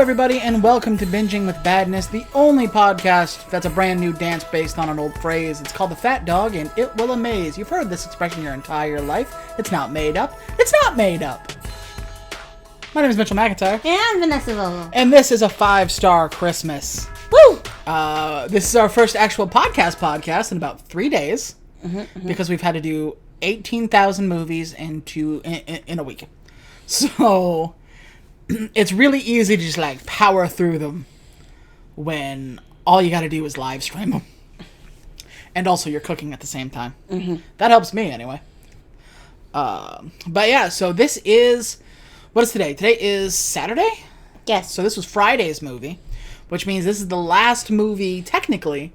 everybody, and welcome to Binging with Badness, the only podcast that's a brand new dance based on an old phrase. It's called the Fat Dog, and it will amaze. You've heard this expression your entire life. It's not made up. It's not made up. My name is Mitchell McIntyre. And I'm Vanessa Vogel. And this is a 5-star Christmas. Woo! This is our first actual podcast in about 3 days, because we've had to do 18,000 movies in a week. So it's really easy to just like power through them when all you gotta do is live stream them. And also you're cooking at the same time. That helps me anyway. But yeah, so this is, what is today? Today is Saturday? Yes. So this was Friday's movie, which means this is the last movie, technically,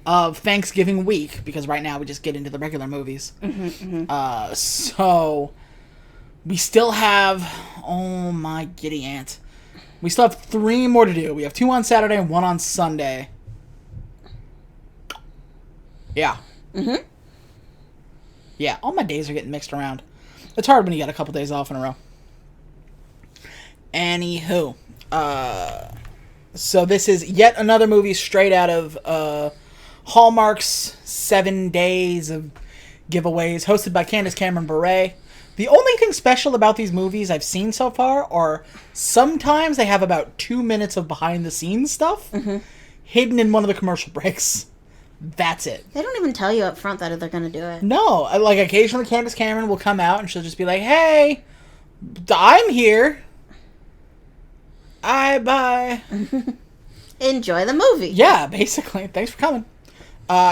of Thanksgiving week, because right now we just get into the regular movies. So we still have, oh my giddy aunt, we still have 3 more to do. We have 2 on Saturday and 1 on Sunday. Yeah. Yeah, all my days are getting mixed around. It's hard when you got a couple days off in a row. Anywho, so this is yet another movie straight out of Hallmark's 7 Days of Giveaways, hosted by Candace Cameron Bure. The only thing special about these movies I've seen so far are sometimes they have about 2 minutes of behind-the-scenes stuff hidden in one of the commercial breaks. That's it. They don't even tell you up front that they're going to do it. No, like occasionally Candace Cameron will come out and she'll just be like, "Hey, I'm here. Bye." Enjoy the movie. Yeah, basically. Thanks for coming.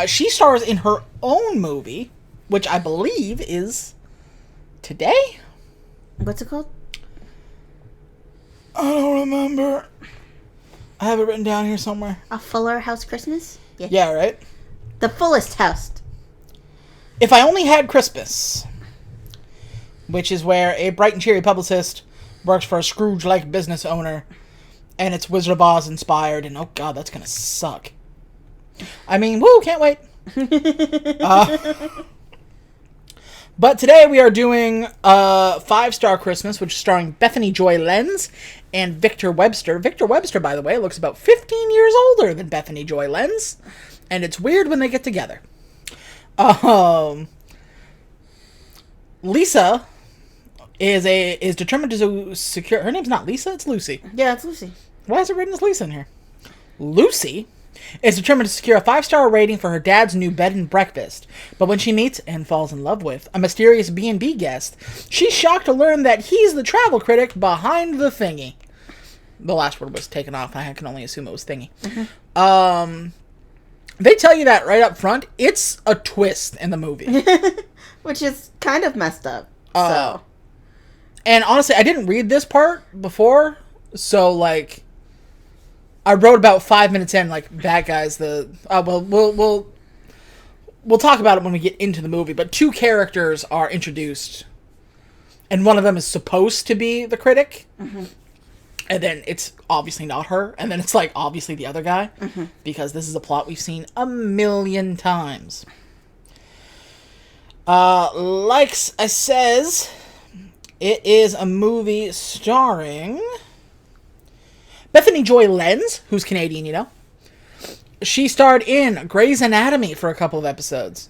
She stars in her own movie, which I believe is today? What's it called? I don't remember. I have it written down here somewhere. A Fuller House Christmas? Yeah, right? The Fullest House. If I Only Had Christmas, which is where a bright and cheery publicist works for a Scrooge-like business owner, and it's Wizard of Oz inspired, and oh god, that's gonna suck. I mean, woo, can't wait. But today we are doing 5-Star Christmas, which is starring Bethany Joy Lenz and Victor Webster. Victor Webster, by the way, looks about 15 years older than Bethany Joy Lenz, and it's weird when they get together. Lisa is determined to secure... Her name's not Lisa, it's Lucy. Yeah, it's Lucy. Why is it written as Lisa in here? Lucy is determined to secure a 5-star rating for her dad's new bed and breakfast. But when she meets and falls in love with a mysterious B&B guest, she's shocked to learn that he's the travel critic behind the thingy. The last word was taken off. I can only assume it was thingy. They tell you that right up front. It's a twist in the movie. Which is kind of messed up. So. And honestly, I didn't read this part before, so like I wrote about 5 minutes in, like, that guy's the... we'll talk about it when we get into the movie, but 2 characters are introduced, and one of them is supposed to be the critic, and then it's obviously not her, and then it's, like, obviously the other guy, because this is a plot we've seen a million times. Like I says, it is a movie starring Bethany Joy Lenz, who's Canadian, you know. She starred in Grey's Anatomy for a couple of episodes.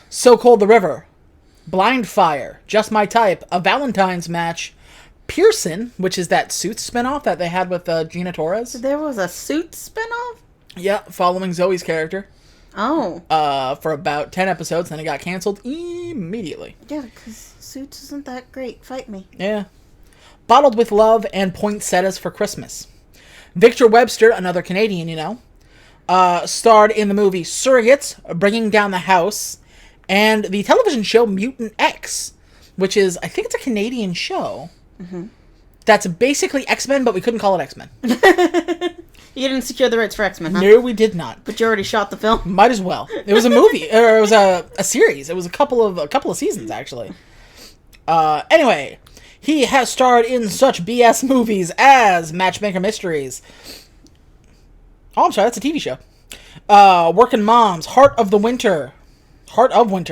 So Cold the River, Blind Fire, Just My Type, A Valentine's Match, Pearson, which is that Suits spinoff that they had with Gina Torres. There was a Suits spinoff? Yeah, following Zoe's character. Oh. For about 10 episodes, then it got canceled immediately. Yeah, because Suits isn't that great. Fight me. Yeah. Bottled with Love and Poinsettias for Christmas. Victor Webster, another Canadian, you know, starred in the movie Surrogates, Bringing Down the House, and the television show Mutant X, which is, I think it's a Canadian show. That's basically X-Men, but we couldn't call it X-Men. You didn't secure the rights for X-Men, huh? No, we did not. But you already shot the film? Might as well. It was a movie, or it was a series. It was a couple of seasons, actually. Anyway, he has starred in such BS movies as Matchmaker Mysteries. Oh, I'm sorry, that's a TV show. Working Moms, Heart of Winter,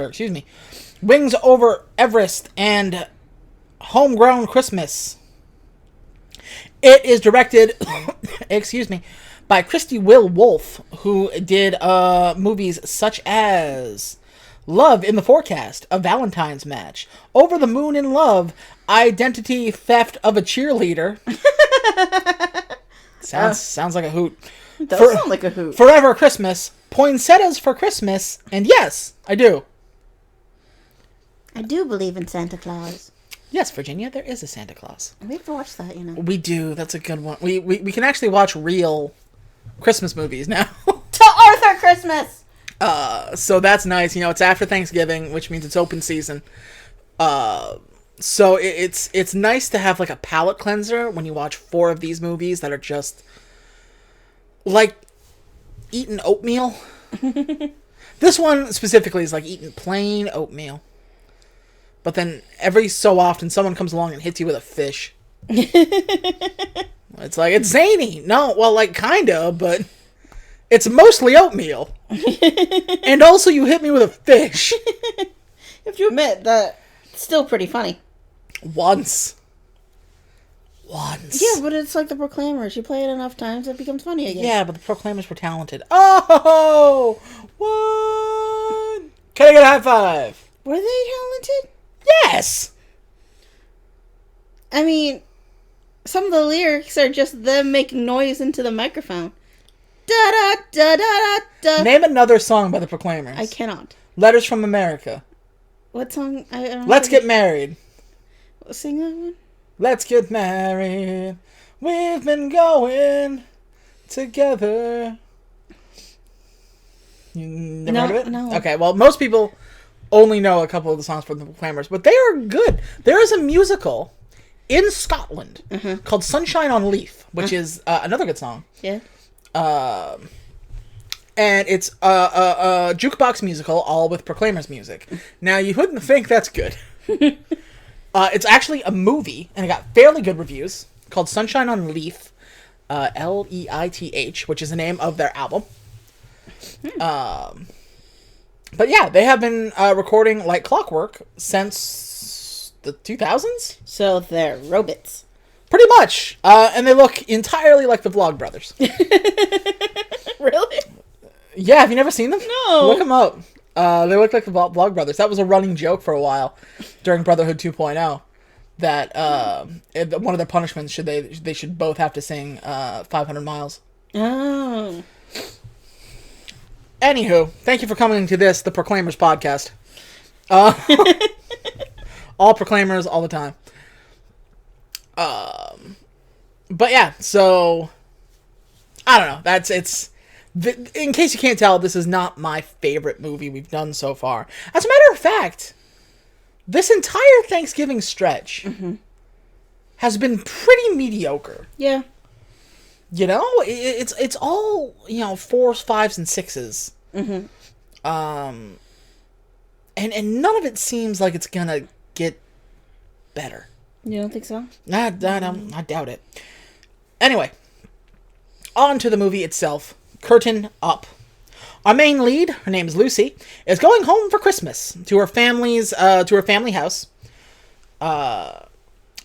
excuse me. Wings Over Everest, and Homegrown Christmas. It is directed, excuse me, by Christy Will Wolf, who did movies such as Love in the Forecast, A Valentine's Match, Over the Moon in Love, Identity Theft of a Cheerleader. Sounds like a hoot. It does sound like a hoot. Forever Christmas, Poinsettias for Christmas, and yes, I do. I do believe in Santa Claus. Yes, Virginia, there is a Santa Claus. We have to watch that, you know. We do. That's a good one. We can actually watch real Christmas movies now. To Arthur Christmas! So that's nice. You know, it's after Thanksgiving, which means it's open season. So it's nice to have like a palate cleanser when you watch 4 of these movies that are just like eating oatmeal. This one specifically is like eating plain oatmeal. But then every so often someone comes along and hits you with a fish. It's like, it's zany. No, well, like kinda, but it's mostly oatmeal. And also you hit me with a fish. If you admit that, it's still pretty funny. Once. Yeah, but it's like the Proclaimers. You play it enough times, it becomes funny again. Yeah, but the Proclaimers were talented. Oh! What? Can I get a high five? Were they talented? Yes! I mean, some of the lyrics are just them making noise into the microphone. Da da da da da. Name another song by the Proclaimers. I cannot. Letters from America. What song? I don't Let's Get Married. Sing that one. Let's get married. We've been going together. You never heard of it? No. Okay, well, most people only know a couple of the songs from the Proclaimers, but they are good. There is a musical in Scotland called Sunshine on Leith, which is another good song. Yeah. And it's a jukebox musical, all with Proclaimers music. Now, you wouldn't think that's good. It's actually a movie, and it got fairly good reviews, called Sunshine on Leith, Leith, which is the name of their album. But yeah, they have been recording like clockwork since the 2000s? So they're robots. Pretty much. And they look entirely like the Vlog Brothers. Really? Yeah, have you never seen them? No. Look them up. They look like the Vlog Brothers. That was a running joke for a while during Brotherhood 2.0. That one of their punishments they should both have to sing 500 Miles. Oh. Anywho, thank you for coming to the Proclaimers podcast. All Proclaimers, all the time. But yeah, so I don't know. In case you can't tell, this is not my favorite movie we've done so far. As a matter of fact, this entire Thanksgiving stretch has been pretty mediocre. Yeah. You know, it's all, 4s, 5s, and 6s. And none of it seems like it's gonna get better. You don't think so? I doubt it. Anyway, on to the movie itself. Curtain up. Our main lead, her name is Lucy, is going home for Christmas to her family house.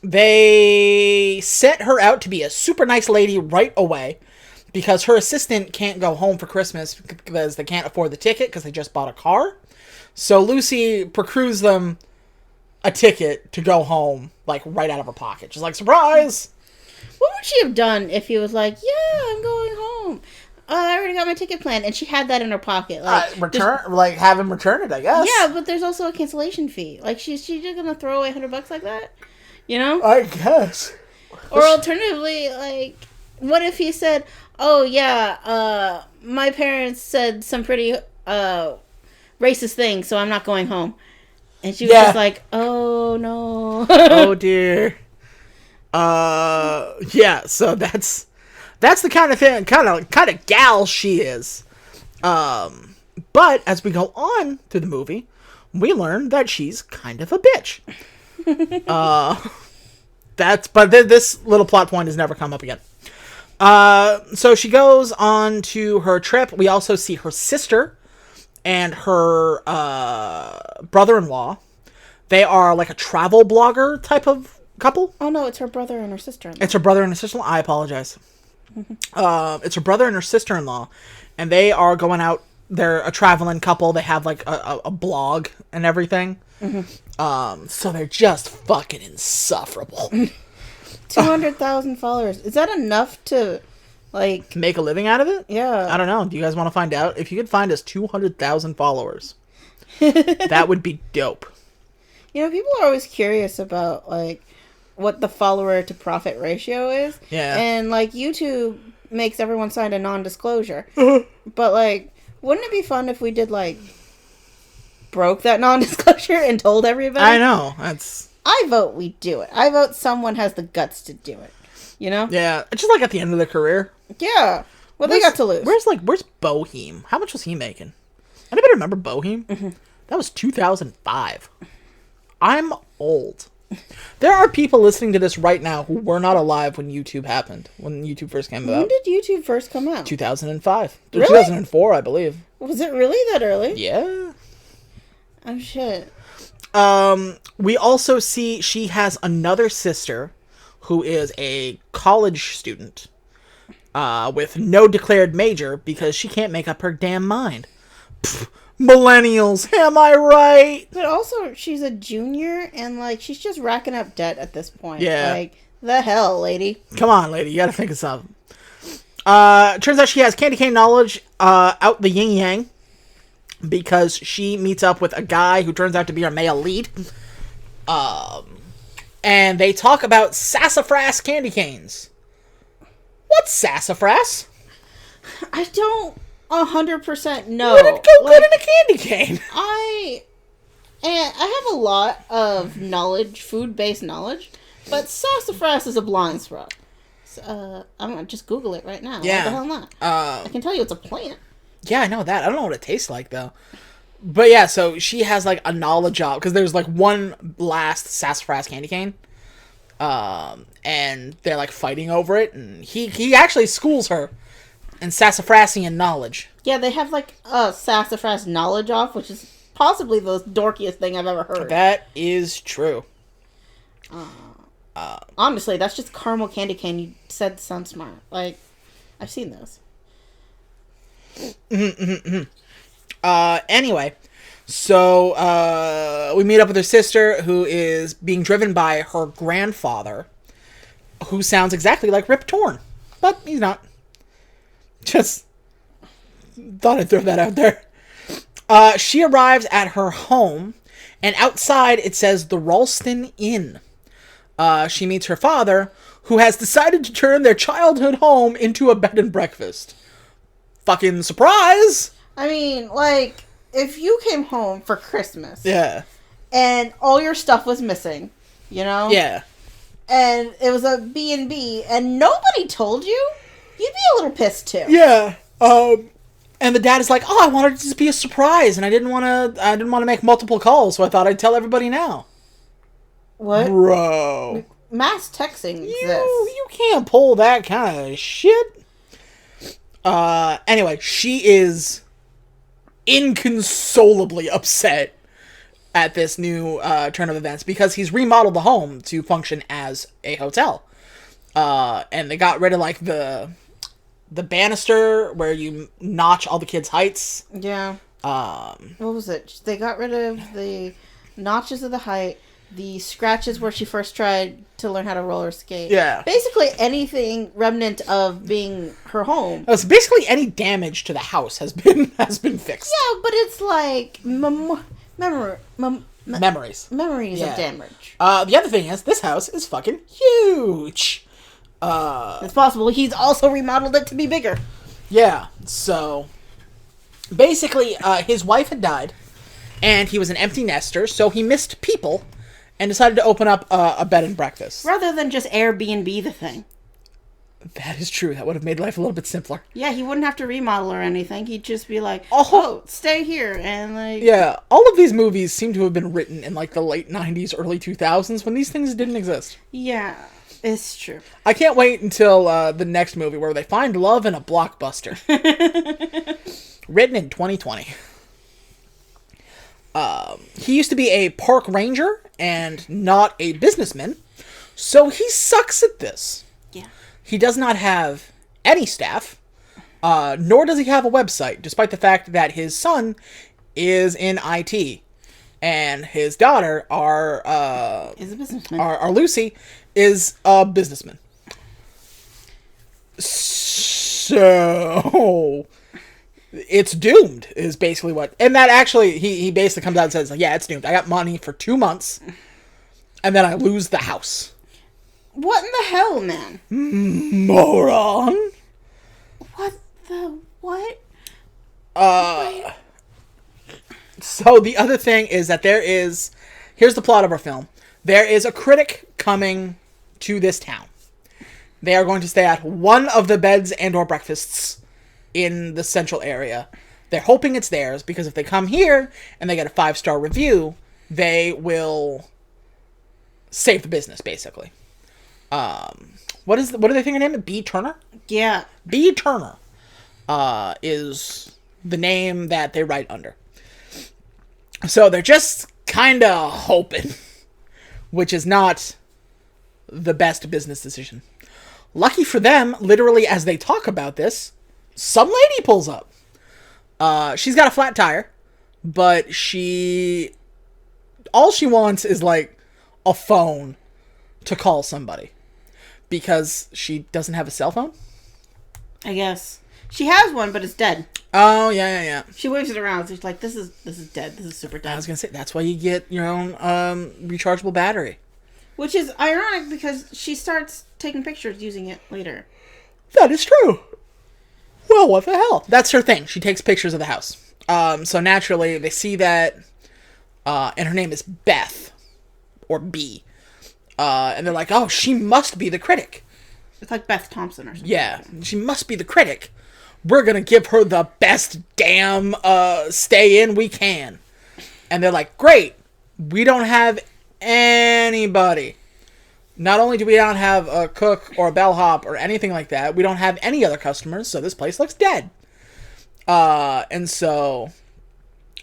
They set her out to be a super nice lady right away because her assistant can't go home for Christmas because they can't afford the ticket because they just bought a car. So Lucy procures them a ticket to go home, like, right out of her pocket. She's like, surprise! What would she have done if he was like, yeah, I'm going home? I already got my ticket planned, and she had that in her pocket. Like, have him return it, I guess. Yeah, but there's also a cancellation fee. Like, she's just gonna throw away $100 like that? You know? I guess. Or alternatively, like, what if he said, oh, yeah, my parents said some pretty racist things, so I'm not going home. And she was just like, oh, no. Oh, dear. Yeah, so that's the kind of thing, kind of gal she is. But as we go on to the movie, we learn that she's kind of a bitch. But this little plot point has never come up again. So she goes on to her trip. We also see her sister and her brother-in-law. They are like a travel blogger type of couple. Oh no, it's her brother and her sister-in-law. It's her brother and her sister-in-law. I apologize. It's her brother and her sister-in-law, and they are going out. They're a traveling couple. They have like a blog and everything. So they're just fucking insufferable. 200,000 followers. Is that enough to, like... make a living out of it? Yeah. I don't know. Do you guys want to find out? If you could find us 200,000 followers, that would be dope. You know, people are always curious about, like, what the follower to profit ratio is. Yeah. And, like, YouTube makes everyone sign a non-disclosure. But, like, wouldn't it be fun if we did, like, broke that non-disclosure and told everybody? I know. I vote we do it. I vote someone has the guts to do it. You know? Yeah. It's just like at the end of their career. Yeah. What they got to lose? Where's Bohem? How much was he making? Anybody remember Bohem? That was 2005. I'm old. There are people listening to this right now who were not alive when YouTube happened. When YouTube first came out. When did YouTube first come out? 2005. Really? 2004, I believe. Was it really that early? Yeah. Oh, shit. We also see she has another sister who is a college student with no declared major because she can't make up her damn mind. Pfft, millennials, am I right? But also, she's a junior, and, like, she's just racking up debt at this point. Yeah. Like, the hell, lady. Come on, lady, you gotta think of something. Turns out she has candy cane knowledge out the yin-yang because she meets up with a guy who turns out to be her male lead. And they talk about sassafras candy canes. What's sassafras? I don't 100% know. Where did it go good in a candy cane? I have a lot of knowledge, food-based knowledge, but sassafras is a blind spot. So, I'm gonna just Google it right now. Yeah. What the hell not? I can tell you it's a plant. Yeah, I know that. I don't know what it tastes like, though. But yeah, so she has, like, a knowledge of... because there's, like, one last sassafras candy cane. And they're, like, fighting over it. And he actually schools her in sassafrasian knowledge. Yeah, they have, like, a sassafras knowledge off, which is possibly the dorkiest thing I've ever heard. That is true. Honestly, that's just caramel candy cane. You said sound smart. Like, I've seen those. Anyway, so we meet up with her sister, who is being driven by her grandfather, who sounds exactly like Rip Torn, but he's not. Just thought I'd throw that out there. She arrives at her home, and outside it says the Ralston Inn. She meets her father, who has decided to turn their childhood home into a bed and breakfast. Fucking surprise! I mean, like, if you came home for Christmas... Yeah. And all your stuff was missing, you know? Yeah. And it was a B&B, and nobody told you, you'd be a little pissed, too. Yeah. And the dad is like, "Oh, I wanted it to be a surprise, and I didn't want to make multiple calls, so I thought I'd tell everybody now." What? Bro. Mass texting exists. You can't pull that kind of shit. Anyway, she is inconsolably upset at this new turn of events because he's remodeled the home to function as a hotel. And they got rid of, like, the banister where you notch all the kids' heights. Yeah. What was it? They got rid of the notches of the height, the scratches where she first tried to learn how to roller skate. Yeah. Basically anything remnant of being her home. So basically any damage to the house has been fixed. Yeah, but it's like Memories. Memories Yeah. of damage. The other thing is, this house is fucking huge. It's possible he's also remodeled it to be bigger. Yeah, so basically, his wife had died, and he was an empty nester, so he missed people, and decided to open up a bed and breakfast. Rather than just Airbnb the thing. That is true. That would have made life a little bit simpler. Yeah, he wouldn't have to remodel or anything. He'd just be like, Oh. oh, stay here, and like... Yeah, all of these movies seem to have been written in, like, the late 90s, early 2000s, when these things didn't exist. Yeah, it's true. I can't wait until the next movie where they find love in a blockbuster. Written in 2020. He used to be a park ranger and not a businessman, So he sucks at this. Yeah. He does not have any staff, nor does he have a website, despite the fact that his son is in IT. And his daughter, is a businessman. Our Lucy, is a businessman. So it's doomed, is basically what. And that actually, he basically comes out and says, like, yeah, it's doomed. I got money for 2 months, and then I lose the house. What in the hell, man? Moron. What the what? So the other thing is that here's the plot of our film. There is a critic coming to this town. They are going to stay at one of the beds and or breakfasts in the central area. They're hoping it's theirs, because if they come here and they get a 5-star review, they will save the business, basically. What do they think her name is? B. Turner? Yeah. B. Turner is the name that they write under. So they're just kind of hoping, which is not the best business decision. Lucky for them, literally as they talk about this, some lady pulls up. She's got a flat tire, but all she wants is like a phone to call somebody, because she doesn't have a cell phone. I guess she has one, but it's dead. Oh yeah. She waves it around. She's like, "This is dead. This is super dead." I was gonna say, that's why you get your own rechargeable battery. Which is ironic, because she starts taking pictures using it later. That is true. Well, what the hell? That's her thing. She takes pictures of the house. So naturally, they see that, and her name is Beth, or B. And they're like, oh, she must be the critic. It's like Beth Thompson or something. Yeah, she must be the critic. We're gonna give her the best damn stay-in we can. And they're like, great. We don't have anybody. Not only do we not have a cook or a bellhop or anything like that, we don't have any other customers, so this place looks dead. And so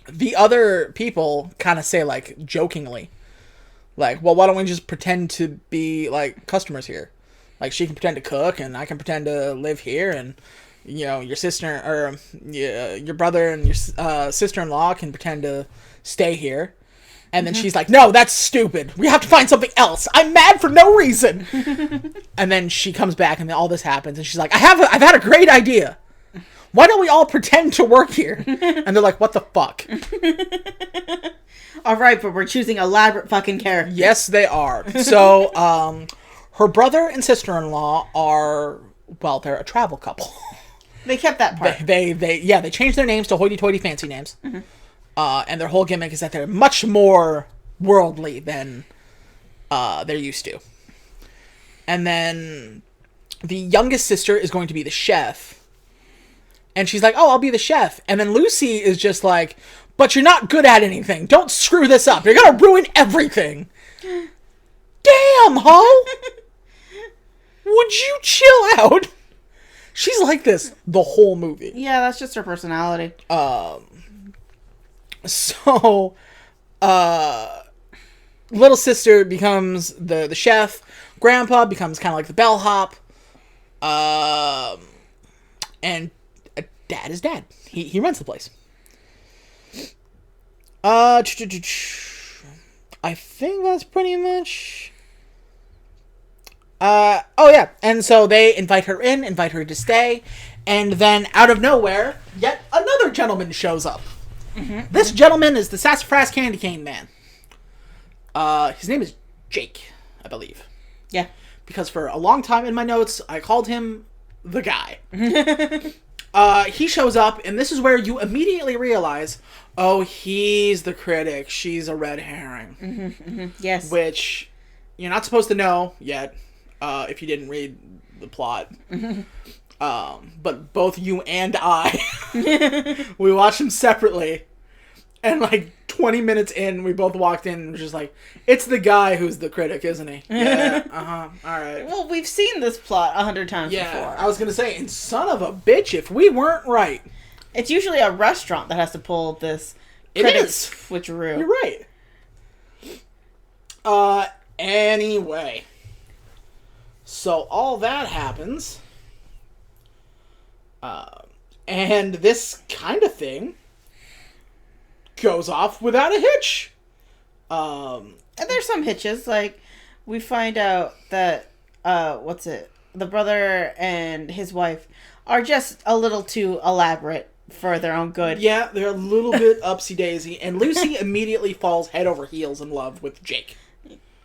the other people kind of say, like, jokingly, like, well, why don't we just pretend to be, like, customers here? Like, she can pretend to cook, and I can pretend to live here, and, you know, your sister, or your brother and your sister-in-law can pretend to stay here. And then she's like, no, that's stupid. We have to find something else. I'm mad for no reason. And then she comes back and all this happens. And she's like, I've had a great idea. Why don't we all pretend to work here? And they're like, what the fuck? All right, but we're choosing elaborate fucking characters. Yes, they are. So, her brother and sister-in-law are, well, they're a travel couple. They kept that part. They changed their names to hoity-toity fancy names. Mm-hmm. And their whole gimmick is that they're much more worldly than they're used to. And then the youngest sister is going to be the chef. And she's like, oh, I'll be the chef. And then Lucy is just like, but you're not good at anything. Don't screw this up. You're going to ruin everything. Damn, ho! Would you chill out? She's like this the whole movie. Yeah, that's just her personality. So, little sister becomes the chef. Grandpa becomes kind of like the bellhop. And dad is dad. He runs the place. I think that's pretty much... oh yeah, and so they invite her to stay, and then out of nowhere, yet another gentleman shows up. Mm-hmm. This gentleman is the Sassafras Candy Cane Man. His name is Jake, I believe. Yeah. Because for a long time in my notes, I called him the guy. He shows up, and this is where you immediately realize, oh, he's the critic. She's a red herring. Mm-hmm, mm-hmm. Yes. Which you're not supposed to know yet, if you didn't read the plot. Mm-hmm. But both you and I, we watched them separately, and like 20 minutes in, we both walked in and was just like, it's the guy who's the critic, isn't he? Yeah, alright. Well, we've seen this plot 100 times before. I was gonna say, and son of a bitch, if we weren't right. It's usually a restaurant that has to pull this critic switcheroo. You're right. Anyway. So all that happens. And this kind of thing goes off without a hitch. And there's some hitches. Like, we find out that, the brother and his wife are just a little too elaborate for their own good. Yeah, they're a little bit upsy-daisy. And Lucy immediately falls head over heels in love with Jake.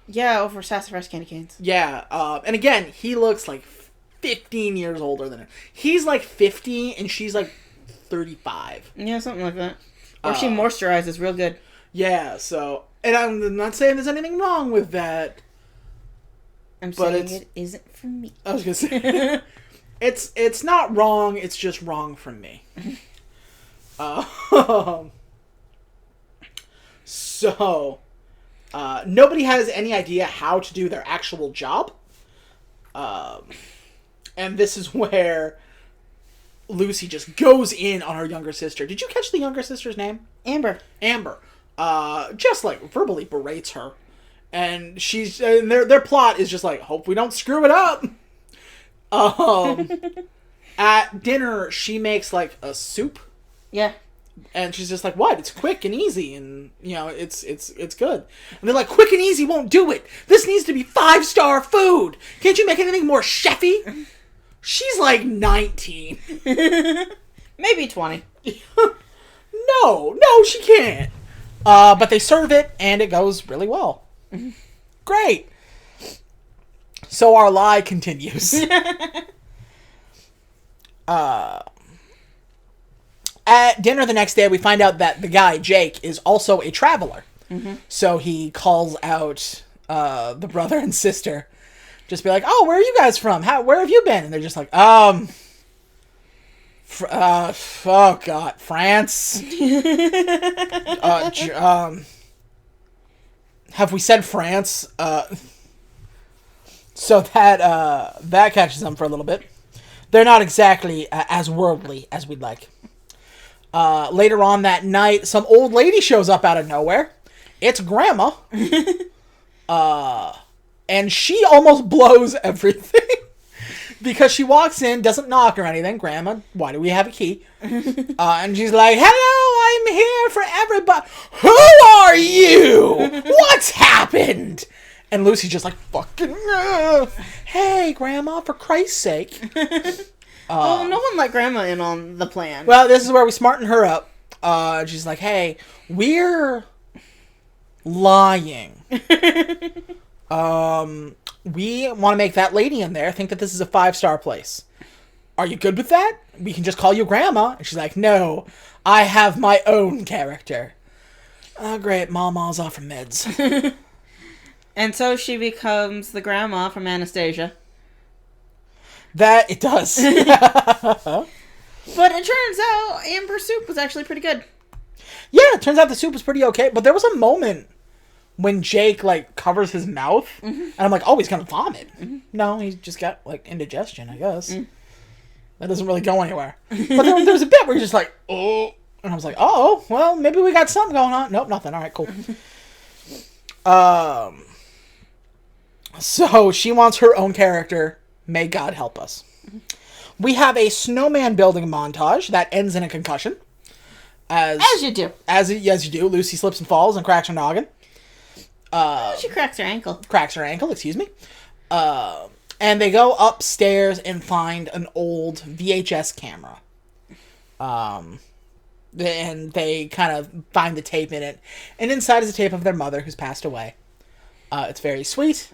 Yeah, over sassafras candy canes. Yeah, and again, he looks like 15 years older than her. He's like 50 and she's like 35. Yeah, something like that. Or she moisturizes real good. Yeah, so... And I'm not saying there's anything wrong with that. I'm saying it isn't for me. I was going to say... It's not wrong, it's just wrong from me. So... nobody has any idea how to do their actual job. And this is where Lucy just goes in on her younger sister. Did you catch the younger sister's name? Amber. Just like verbally berates her. And their plot is just like, hope we don't screw it up. At dinner, she makes like a soup. Yeah. And she's just like, what? It's quick and easy, and, you know, it's good. And they're like, quick and easy won't do it. This needs to be 5-star food. Can't you make anything more chefy? She's like 19. Maybe 20. No, she can't. But they serve it, and it goes really well. Great. So our lie continues. At dinner the next day, we find out that the guy, Jake, is also a traveler. Mm-hmm. So he calls out the brother and sister. Just be like, oh, where are you guys from? Where have you been? And they're just like, oh God, France. Have we said France? So that catches them for a little bit. They're not exactly as worldly as we'd like. Later on that night, some old lady shows up out of nowhere. It's Grandma. And she almost blows everything. Because she walks in, doesn't knock or anything. Grandma, why do we have a key? And she's like, hello, I'm here for everybody. Who are you? What's happened? And Lucy's just like, fucking, hey, Grandma, for Christ's sake. No one let Grandma in on the plan. Well, this is where we smarten her up. She's like, hey, we're lying. We want to make that lady in there think that this is a 5-star place. Are you good with that? We can just call you Grandma. And she's like, no, I have my own character. Oh, great. Mama's off her meds. And so she becomes the grandma from Anastasia. That it does. But it turns out Amber's soup was actually pretty good. Yeah, it turns out the soup was pretty okay. But there was a moment when Jake, like, covers his mouth. Mm-hmm. And I'm like, oh, he's going to vomit. Mm-hmm. No, he's just got, like, indigestion, I guess. Mm. That doesn't really go anywhere. But there was a bit where he's just like, oh. And I was like, oh, well, maybe we got something going on. Nope, nothing. All right, cool. So she wants her own character. May God help us. We have a snowman building montage that ends in a concussion. As you do. As you do. Lucy slips and falls and cracks her noggin. She cracks her ankle. Excuse me. And they go upstairs and find an old VHS camera. And they kind of find the tape in it. And inside is a tape of their mother who's passed away. It's very sweet,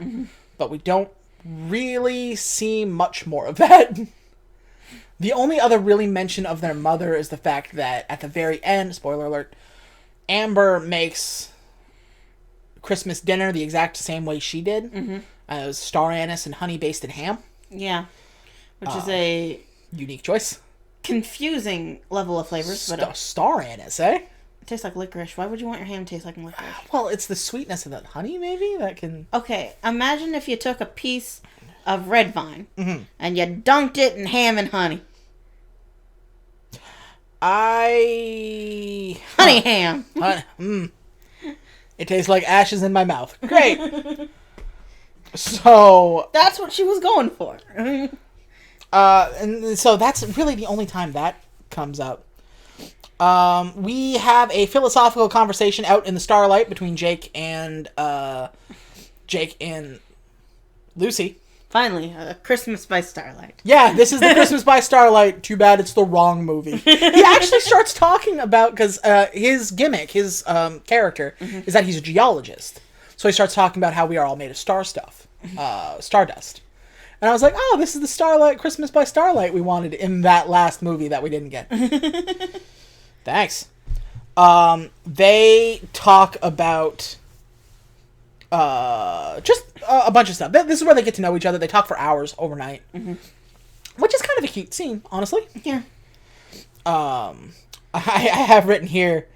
but we don't really see much more of that. The only other really mention of their mother is the fact that at the very end, spoiler alert, Amber makes Christmas dinner the exact same way she did. Mm-hmm. It was star anise and honey basted ham. Yeah. Which is a unique choice. Confusing level of flavors. Star anise, eh? It tastes like licorice. Why would you want your ham to taste like licorice? Well, it's the sweetness of that honey, maybe, that can... Okay, imagine if you took a piece of red vine and you dunked it in ham and honey. Honey ham. It tastes like ashes in my mouth. Great. So that's what she was going for. and so that's really the only time that comes up. We have a philosophical conversation out in the Starlight between Jake and Lucy. Finally, Christmas by Starlight. Yeah, this is the Christmas by Starlight. Too bad it's the wrong movie. He actually starts talking about, because his gimmick, his character, is that he's a geologist. So he starts talking about how we are all made of stardust. And I was like, oh, this is the Starlight, Christmas by Starlight we wanted in that last movie that we didn't get. Thanks. They talk about just a bunch of stuff. This is where they get to know each other. They talk for hours overnight, which is kind of a cute scene, honestly. Yeah. I have written here,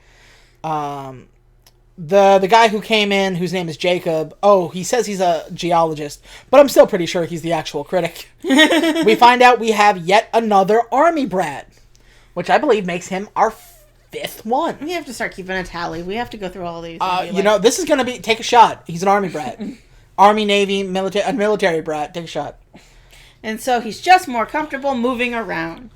the guy who came in, whose name is Jacob. Oh, he says he's a geologist, but I'm still pretty sure he's the actual critic. We find out we have yet another army brat, which I believe makes him our 5th one. We have to start keeping a tally. We have to go through all these. This is going to be... Take a shot. He's an army brat. Army, Navy, military brat. Take a shot. And so he's just more comfortable moving around.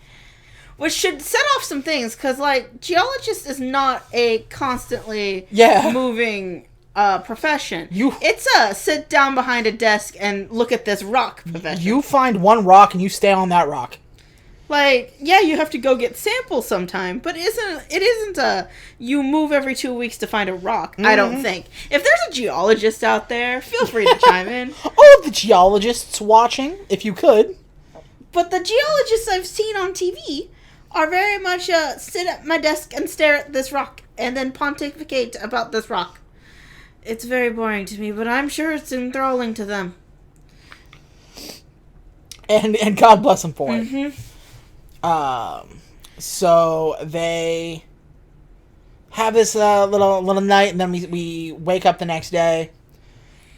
Which should set off some things, because, geologist is not a constantly moving profession. It's a sit down behind a desk and look at this rock profession. You find one rock and you stay on that rock. You have to go get samples sometime, but it isn't a you move every 2 weeks to find a rock, I don't think. If there's a geologist out there, feel free to chime in. All of the geologists watching, if you could. But the geologists I've seen on TV are very much sit at my desk and stare at this rock and then pontificate about this rock. It's very boring to me, but I'm sure it's enthralling to them. And God bless them for it. So they have this little night, and then we wake up the next day,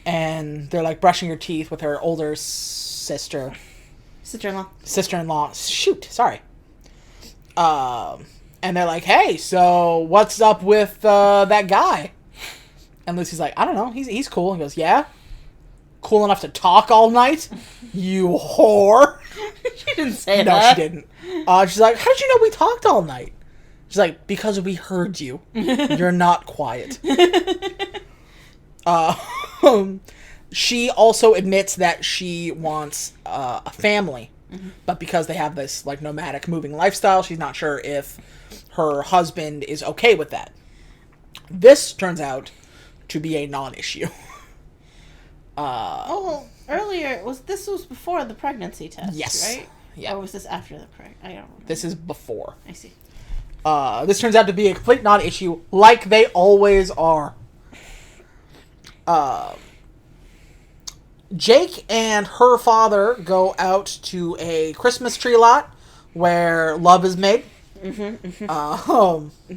and they're brushing her teeth with her older sister-in-law. Shoot, sorry. And they're like, hey, so what's up with that guy? And Lucy's like, I don't know, he's cool. He goes, yeah? Cool enough to talk all night? You whore. She didn't say that. No, she didn't. She's like, how did you know we talked all night? She's like, because we heard you. You're not quiet. She also admits that she wants a family. But because they have this nomadic moving lifestyle, she's not sure if her husband is okay with that. This turns out to be a non-issue. Earlier this was before the pregnancy test, yes. Right? Yeah. Or was this after the pregnancy? I don't remember. This is before. I see. This turns out to be a complete non-issue, like they always are. Jake and her father go out to a Christmas tree lot where love is made.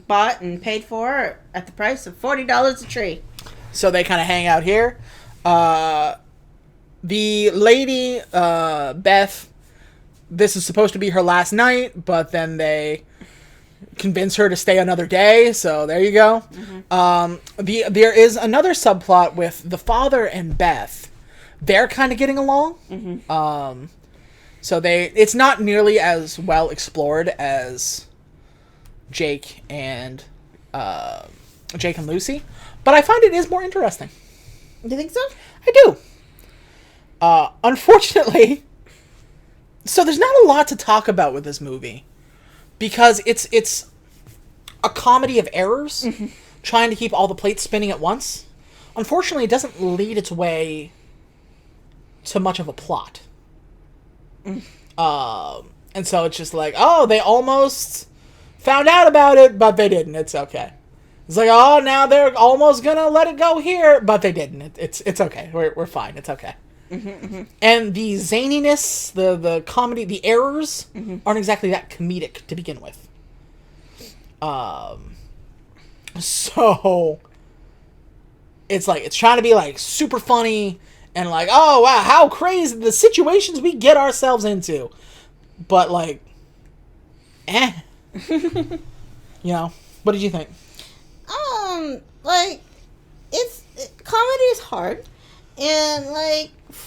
Bought and paid for at the price of $40 a tree. So they kind of hang out here. The lady, Beth, this is supposed to be her last night, but then they convince her to stay another day, so there you go. There is another subplot with the father and Beth. They're kind of getting along. So it's not nearly as well explored as Jake and Lucy, but I find it is more interesting. Do you think so? I do. Unfortunately, so there's not a lot to talk about with this movie because it's a comedy of errors trying to keep all the plates spinning at once. Unfortunately, it doesn't lead its way to much of a plot. And so it's just they almost found out about it, but they didn't. It's okay. It's now they're almost gonna let it go here, but they didn't. It's okay. We're fine. It's okay. And the zaniness, the comedy, the errors aren't exactly that comedic to begin with. So it's trying to be super funny and oh wow, how crazy the situations we get ourselves into, but what did you think? Comedy is hard, and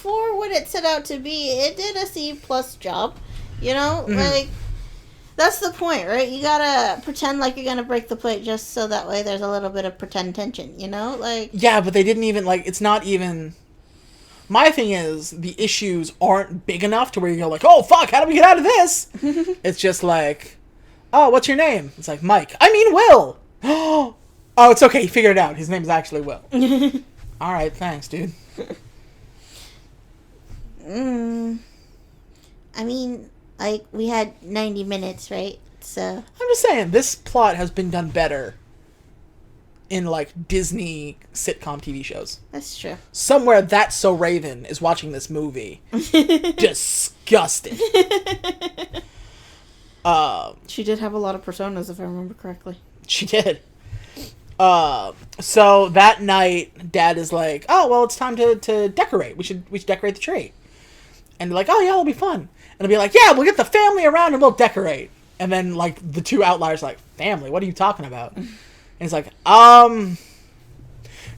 for what it set out to be, it did a C+ job. You know, like, that's the point, right? You gotta pretend like you're gonna break the plate just so that way there's a little bit of pretend tension, you know? Like, yeah, but they didn't even, like, it's not even... My thing is, the issues aren't big enough to where you go like, oh, fuck, how do we get out of this? It's just like, oh, what's your name? It's like, Mike. I mean, Will. Oh, it's okay. He figured it out. His name is actually Will. All right, thanks, dude. I mean, like, we had 90 minutes, right? So I'm just saying, this plot has been done better in, like, Disney sitcom TV shows. that's true. Somewhere That's So Raven is watching this movie. Disgusted. She did have a lot of personas, if I remember correctly. She did. So that night, Dad is like, oh, well, it's time to decorate. We should decorate the tree. And they're like, oh, yeah, it'll be fun. And they'll be like, yeah, we'll get the family around and we'll decorate. And then, like, the two outliers are like, family? What are you talking about? And he's like,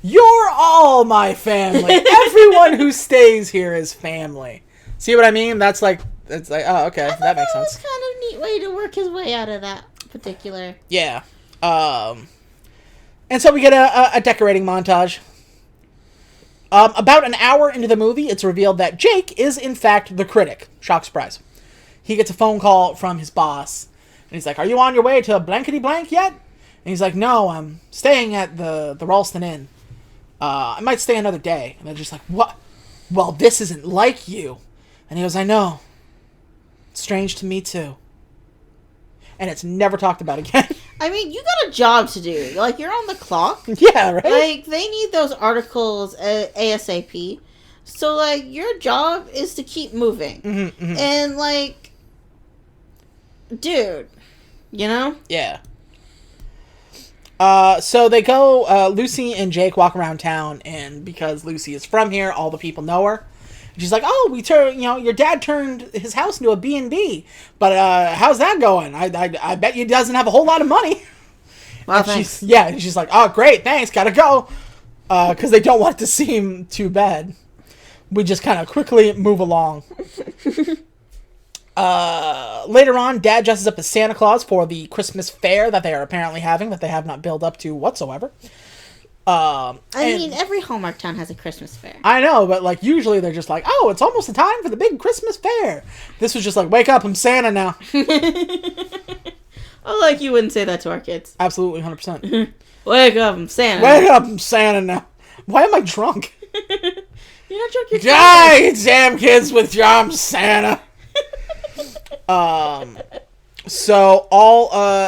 you're all my family. Everyone who stays here is family. See what I mean? It's like, oh, okay, that makes sense. That was kind of a neat way to work his way out of that particular... Yeah. And so we get a decorating montage. About an hour into the movie, it's revealed that Jake is, in fact, the critic. Shock, surprise. He gets a phone call from his boss. And he's like, are you on your way to blankety blank yet? And he's like, no, I'm staying at the Ralston Inn. I might stay another day. And they're just like, what? Well, this isn't like you. And he goes, I know. Strange to me, too. And it's never talked about again. I mean, you got a job to do. Like, you're on the clock. Yeah, right? Like, they need those articles ASAP. So, like, your job is to keep moving. And, like, dude, you know? Yeah. So they go, Lucy and Jake walk around town, and because Lucy is from here, all the people know her. And she's like, oh, your dad turned his house into a B&B, but, how's that going? I bet he doesn't have a whole lot of money. Well, and thanks. she's like, oh, great, thanks, gotta go. Because they don't want it to seem too bad. We just kind of quickly move along. Later on, Dad dresses up as Santa Claus for the Christmas fair that they are apparently having, that they have not built up to whatsoever. I mean, every Hallmark town has a Christmas fair. I know, but, like, usually they're just like, oh, it's almost the time for the big Christmas fair. This was just like, wake up, I'm Santa now. Oh, like you wouldn't say that to our kids. Absolutely, 100%. Wake up, I'm Santa. Wake up, I'm Santa now. Why am I drunk? You're not drunk, you're Die, you damn kids with your I'm Santa. So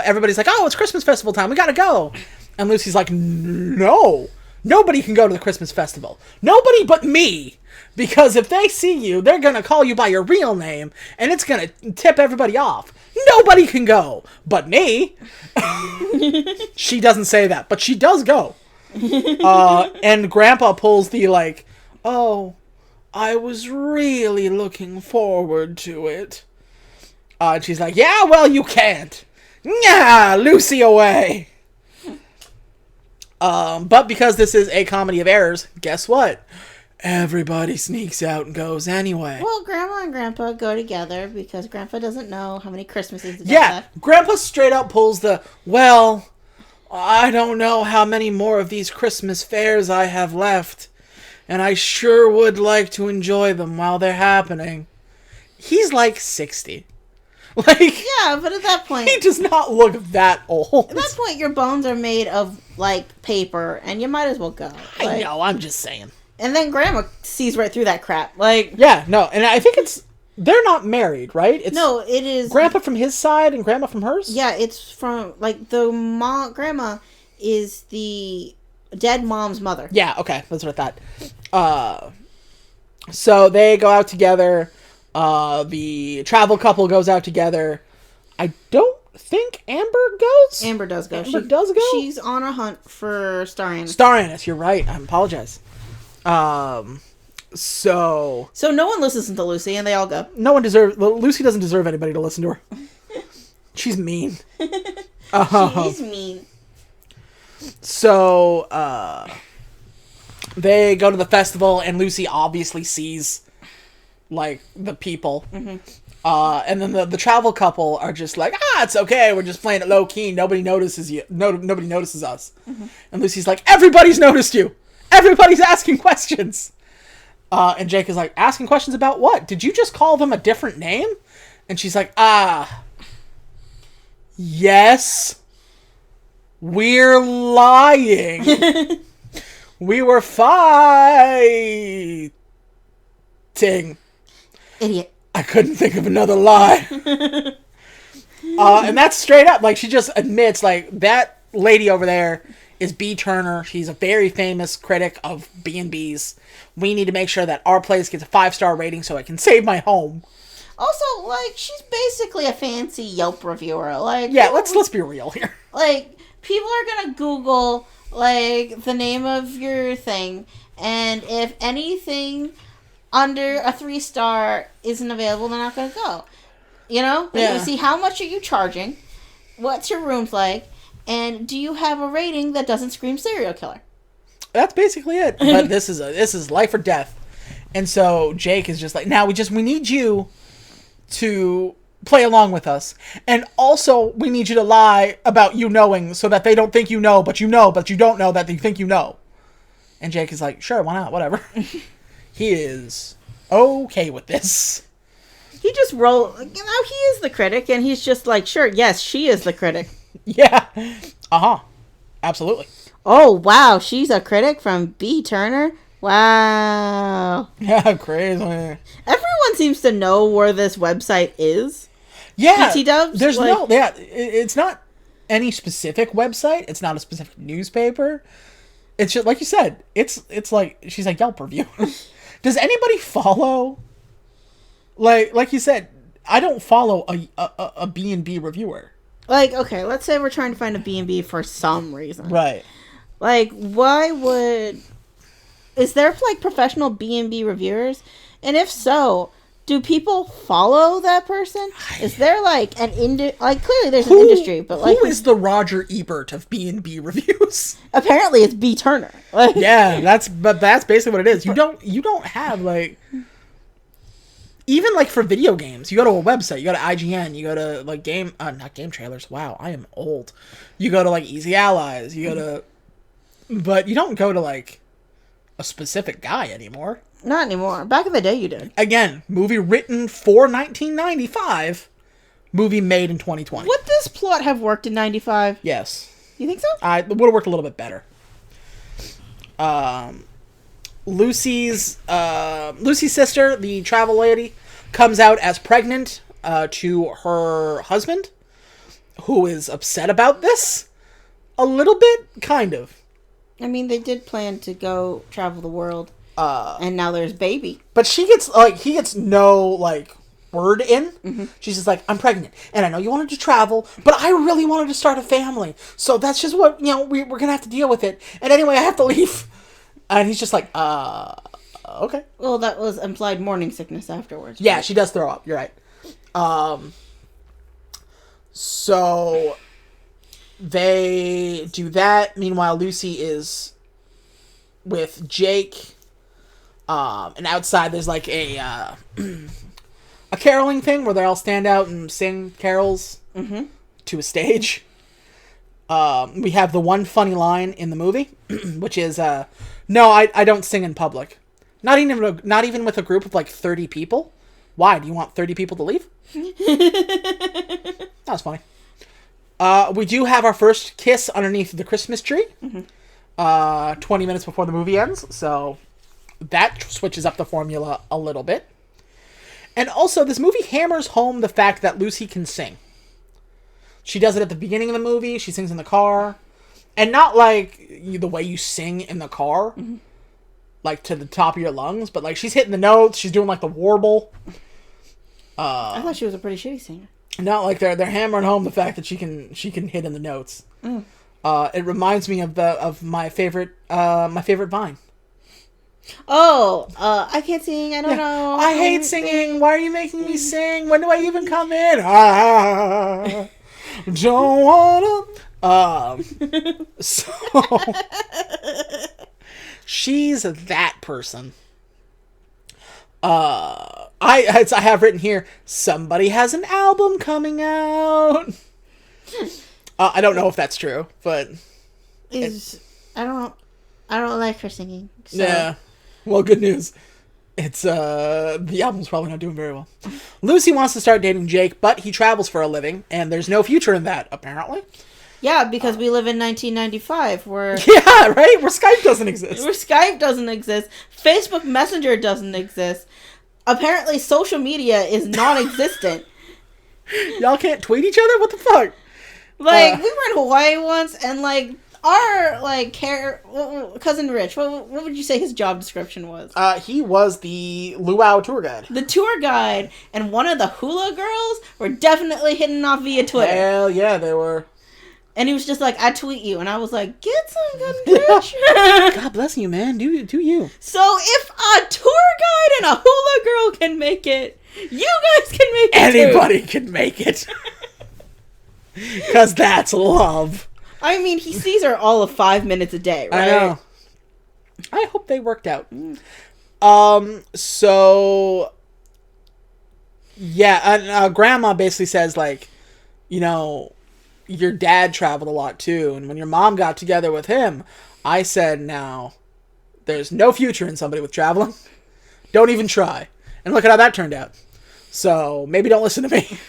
everybody's like, oh, it's Christmas festival time, we gotta go. And Lucy's like, no, nobody can go to the Christmas festival. Nobody but me. Because if they see you, they're gonna call you by your real name, and it's gonna tip everybody off. Nobody can go but me. She doesn't say that, but she does go. And Grandpa pulls the, like, oh, I was really looking forward to it. And she's like, yeah, well, you can't. Yeah, Lucy away. But because this is a comedy of errors, guess what? Everybody sneaks out and goes anyway. Well, Grandma and Grandpa go together because Grandpa doesn't know how many Christmases they Yeah, have. Grandpa straight up pulls the, well, I don't know how many more of these Christmas fairs I have left, and I sure would like to enjoy them while they're happening. He's like 60. Like, Yeah, but at that point... he does not look that old. At that point, your bones are made of, like, paper, and you might as well go. I Like, know, I'm just saying. And then Grandma sees right through that crap. Like... Yeah, no, and I think they're not married, right? It's No, it is... Grandpa from his side and Grandma from hers? Yeah, it's from, like, Grandma is the dead mom's mother. Yeah, okay, that's what I thought. So they go out together. The travel couple goes out together. I don't think Amber goes? Amber does go. Amber does go? She's on a hunt for Star Anise. Star Anise, you're right. I apologize. So no one listens to Lucy, and they all go. Lucy doesn't deserve anybody to listen to her. She's mean. She's mean. So, they go to the festival, and Lucy obviously sees like the people. And then the travel couple are just like, it's okay. We're just playing it low key. Nobody notices you. Nobody notices us. And Lucy's like, everybody's noticed you. Everybody's asking questions. And Jake is like, asking questions about what? Did you just call them a different name? And she's like, yes. We're lying. We were fighting. Idiot. I couldn't think of another lie. And that's straight up. Like, she just admits, like, that lady over there is B. Turner. She's a very famous critic of B&Bs. We need to make sure that our place gets a 5-star rating so I can save my home. Also, like, she's basically a fancy Yelp reviewer. Like, yeah, let's be real here. Like, people are gonna Google, like, the name of your thing, and if anything under a 3-star isn't available, they're not gonna go. You know? They're gonna see how much are you charging, what's your rooms like, and do you have a rating that doesn't scream serial killer? That's basically it. But this is life or death. And so Jake is just like, now we need you to play along with us. And also we need you to lie about you knowing so that they don't think you know, but you don't know that they think you know. And Jake is like, sure, why not? Whatever. He is okay with this. He just he is the critic, and he's just like, sure, yes, she is the critic. Yeah. Absolutely. Oh, wow, she's a critic from B. Turner? Wow. Yeah, crazy. Everyone seems to know where this website is. Yeah. PT Dubs? There's it's not any specific website. It's not a specific newspaper. It's just, like you said, it's like, she's a Yelp review. Does anybody follow, like you said, I don't follow a B&B reviewer. Like, okay, let's say we're trying to find a B&B for some reason. Right. Like, is there, like, professional B&B reviewers? And if so, do people follow that person? Is there, like, clearly there's an industry, but, like... Who is the Roger Ebert of B&B reviews? Apparently it's B. Turner. Like, yeah, that's basically what it is. You don't have, like... Even, like, for video games, you go to a website, you go to IGN, you go to, like, not Game Trailers, wow, I am old. You go to, like, Easy Allies, you go to... But you don't go to, like, a specific guy anymore. Not anymore. Back in the day, you did. Again, movie written for 1995, movie made in 2020. Would this plot have worked in 95? Yes. You think so? It would have worked a little bit better. Lucy's sister, the travel lady, comes out as pregnant to her husband, who is upset about this. A little bit, kind of. I mean, they did plan to go travel the world. And now there's baby. But he gets no, like, word in. Mm-hmm. She's just like, I'm pregnant. And I know you wanted to travel, but I really wanted to start a family. So that's just what, we're going to have to deal with it. And anyway, I have to leave. And he's just like, okay. Well, that was implied morning sickness afterwards. Yeah, she does throw up. You're right. So they do that. Meanwhile, Lucy is with Jake. And outside there's like a caroling thing where they all stand out and sing carols to a stage. We have the one funny line in the movie, which is, no, I don't sing in public. Not even with a group of like 30 people. Why? Do you want 30 people to leave? That was funny. We do have our first kiss underneath the Christmas tree. 20 minutes before the movie ends, so that switches up the formula a little bit. And also, this movie hammers home the fact that Lucy can sing. She does it at the beginning of the movie. She sings in the car. And not like the way you sing in the car, like to the top of your lungs, but like she's hitting the notes. She's doing like the warble. I thought she was a pretty shitty singer. Not like they're hammering home the fact that she can hit in the notes. It reminds me of my favorite Vine. Oh, I can't sing. I don't know. I hate singing. Why are you making me sing? When do I even come in? Don't wanna. So she's that person. I have written here, somebody has an album coming out. I don't know if that's true, but I don't like her singing. So. Yeah. Well, good news. It's the album's probably not doing very well. Lucy wants to start dating Jake, but he travels for a living, and there's no future in that, apparently. Yeah, because we live in 1995, where... Yeah, right? Where Skype doesn't exist. Facebook Messenger doesn't exist. Apparently, social media is non-existent. Y'all can't tweet each other? What the fuck? Like, we were in Hawaii once, and, like, our, like, cousin Rich, what would you say his job description was? He was the luau tour guide. The tour guide, and one of the hula girls were definitely hitting off via Twitter. Hell yeah, they were. And he was just like, I tweet you. And I was like, get some good Rich. God bless you, man. Do you. So if a tour guide and a hula girl can make it, you guys can make it Anybody can make it. Because that's love. I mean, he sees her all of 5 minutes a day, right? I know. I hope they worked out. So... Yeah, and Grandma basically says, like, you know... Your dad traveled a lot too, and when your mom got together with him, I said, now, there's no future in somebody with traveling. Don't even try. And look at how that turned out. So, maybe don't listen to me.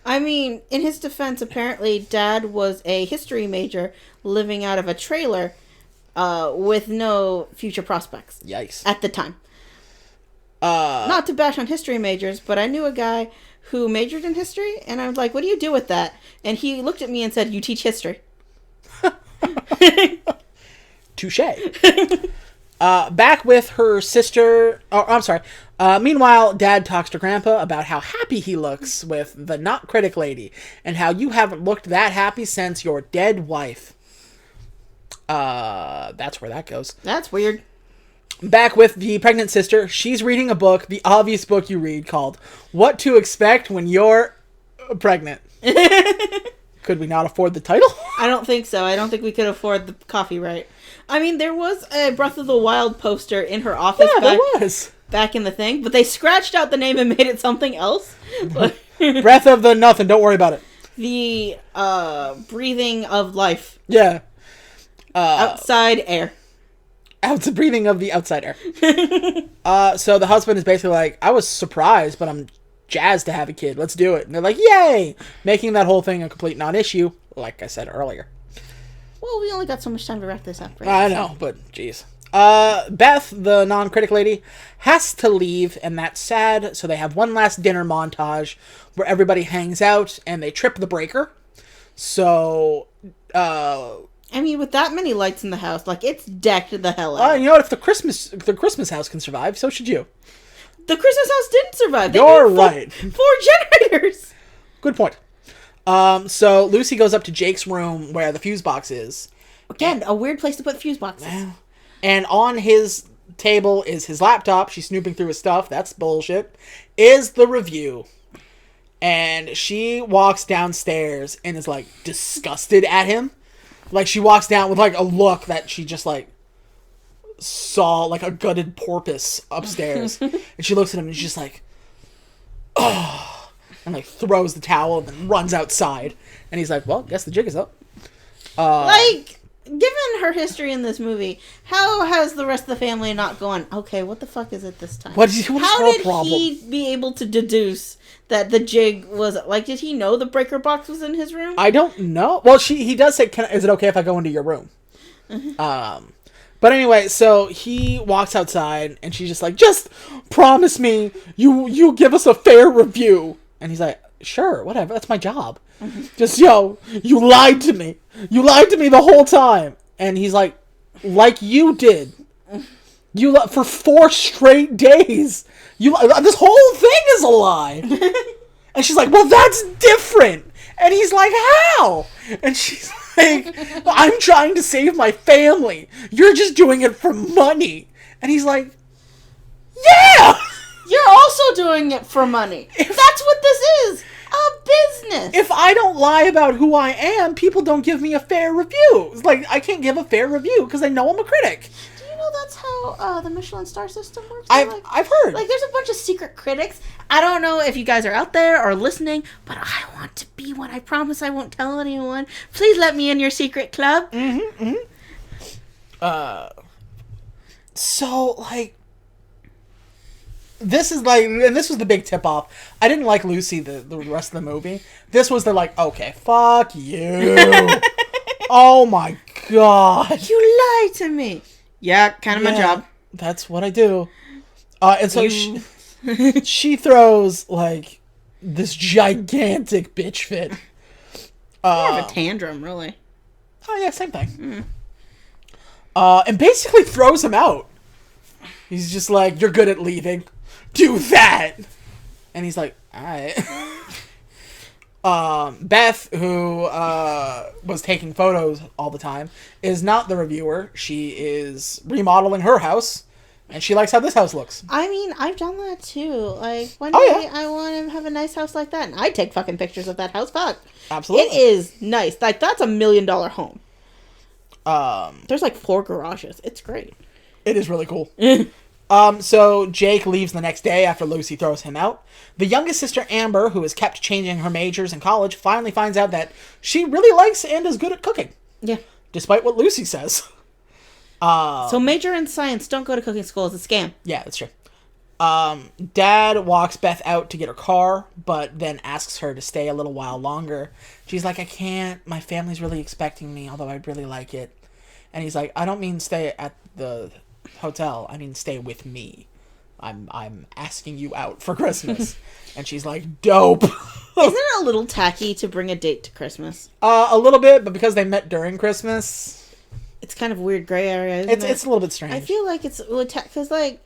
I mean, in his defense, apparently, Dad was a history major living out of a trailer with no future prospects. Yikes. At the time. Not to bash on history majors, but I knew a guy who majored in history, and I was like, what do you do with that? And he looked at me and said, you teach history. Touche. Back with her sister... Oh, I'm sorry. Meanwhile, Dad talks to Grandpa about how happy he looks with the not critic lady, and how you haven't looked that happy since your dead wife. That's where that goes. That's weird. Back with the pregnant sister, she's reading a book, the obvious book you read, called What to Expect When You're Pregnant. Could we not afford the title? I don't think so. I don't think we could afford the copyright. I mean, there was a Breath of the Wild poster in her office. Yeah, there was. Back in the thing, but they scratched out the name and made it something else. Breath of the nothing, don't worry about it. The breathing of life. Yeah. Outside air. Out the breathing of the outside air. So the husband is basically like, I was surprised, but I'm jazzed to have a kid. Let's do it. And they're like, yay! Making that whole thing a complete non-issue, like I said earlier. Well, we only got so much time to wrap this up, right? I know, but jeez. Beth, the non-critic lady, has to leave, and that's sad, so they have one last dinner montage where everybody hangs out, and they trip the breaker. So, I mean, with that many lights in the house, like, it's decked the hell out. You know what? If the Christmas house can survive, so should you. The Christmas house didn't survive. You're right. 4 generators. Good point. So Lucy goes up to Jake's room where the fuse box is. Again, a weird place to put fuse boxes. And on his table is his laptop. She's snooping through his stuff. That's bullshit. Is the review. And she walks downstairs and is, like, disgusted at him. Like, she walks down with, like, a look that she just, like, saw, like, a gutted porpoise upstairs. And she looks at him and she's just like, oh, and, like, throws the towel and then runs outside. And he's like, well, guess the jig is up. Like, given her history in this movie, how has the rest of the family not gone, okay, what the fuck is it this time? How did he be able to deduce that the jig was, like, did he know the breaker box was in his room? I don't know. Well, he does say, is it okay if I go into your room? But anyway, so he walks outside and she's just like, just promise me you give us a fair review. And he's like, sure, whatever, that's my job. Just, you lied to me. You lied to me the whole time. And he's like you did. For 4 straight days. This whole thing is a lie. And she's like, well, that's different. And he's like, how? And she's like, I'm trying to save my family. You're just doing it for money. And he's like, yeah! You're also doing it for money. That's what this is. A business. If I don't lie about who I am, people don't give me a fair review. It's like, I can't give a fair review because I know I'm a critic. Do you know that's how the Michelin star system works? I've heard. Like, there's a bunch of secret critics. I don't know if you guys are out there or listening, but I want to be one. I promise I won't tell anyone. Please let me in your secret club. So, like, this is like, and this was the big tip off. I didn't like Lucy the rest of the movie. This was the like, okay, fuck you. Oh my god. You lied to me. Yeah, kind of my job. That's what I do. And so she throws like this gigantic bitch fit. More of a tantrum, really. Oh yeah, same thing. And basically throws him out. He's just like, you're good at leaving. Do that. And he's like, alright. Beth, who was taking photos all the time, is not the reviewer. She is remodeling her house, and she likes how this house looks. I mean, I've done that too. Like, one day I want to have a nice house like that, and I take fucking pictures of that house. Fuck. Absolutely. It is nice. Like, that's $1 million home. There's like 4 garages. It's great. It is really cool. So Jake leaves the next day after Lucy throws him out. The youngest sister, Amber, who has kept changing her majors in college, finally finds out that she really likes and is good at cooking. Yeah. Despite what Lucy says. So major in science, don't go to cooking school. It's a scam. Yeah, that's true. Dad walks Beth out to get her car, but then asks her to stay a little while longer. She's like, I can't. My family's really expecting me, although I'd really like it. And he's like, I don't mean stay at the hotel. I mean stay with me. I'm asking you out for Christmas. And she's like, dope. Isn't it a little tacky to bring a date to Christmas? A little bit, but because they met during Christmas, it's kind of a weird gray area, isn't it? It's a little bit strange. I feel like it's because like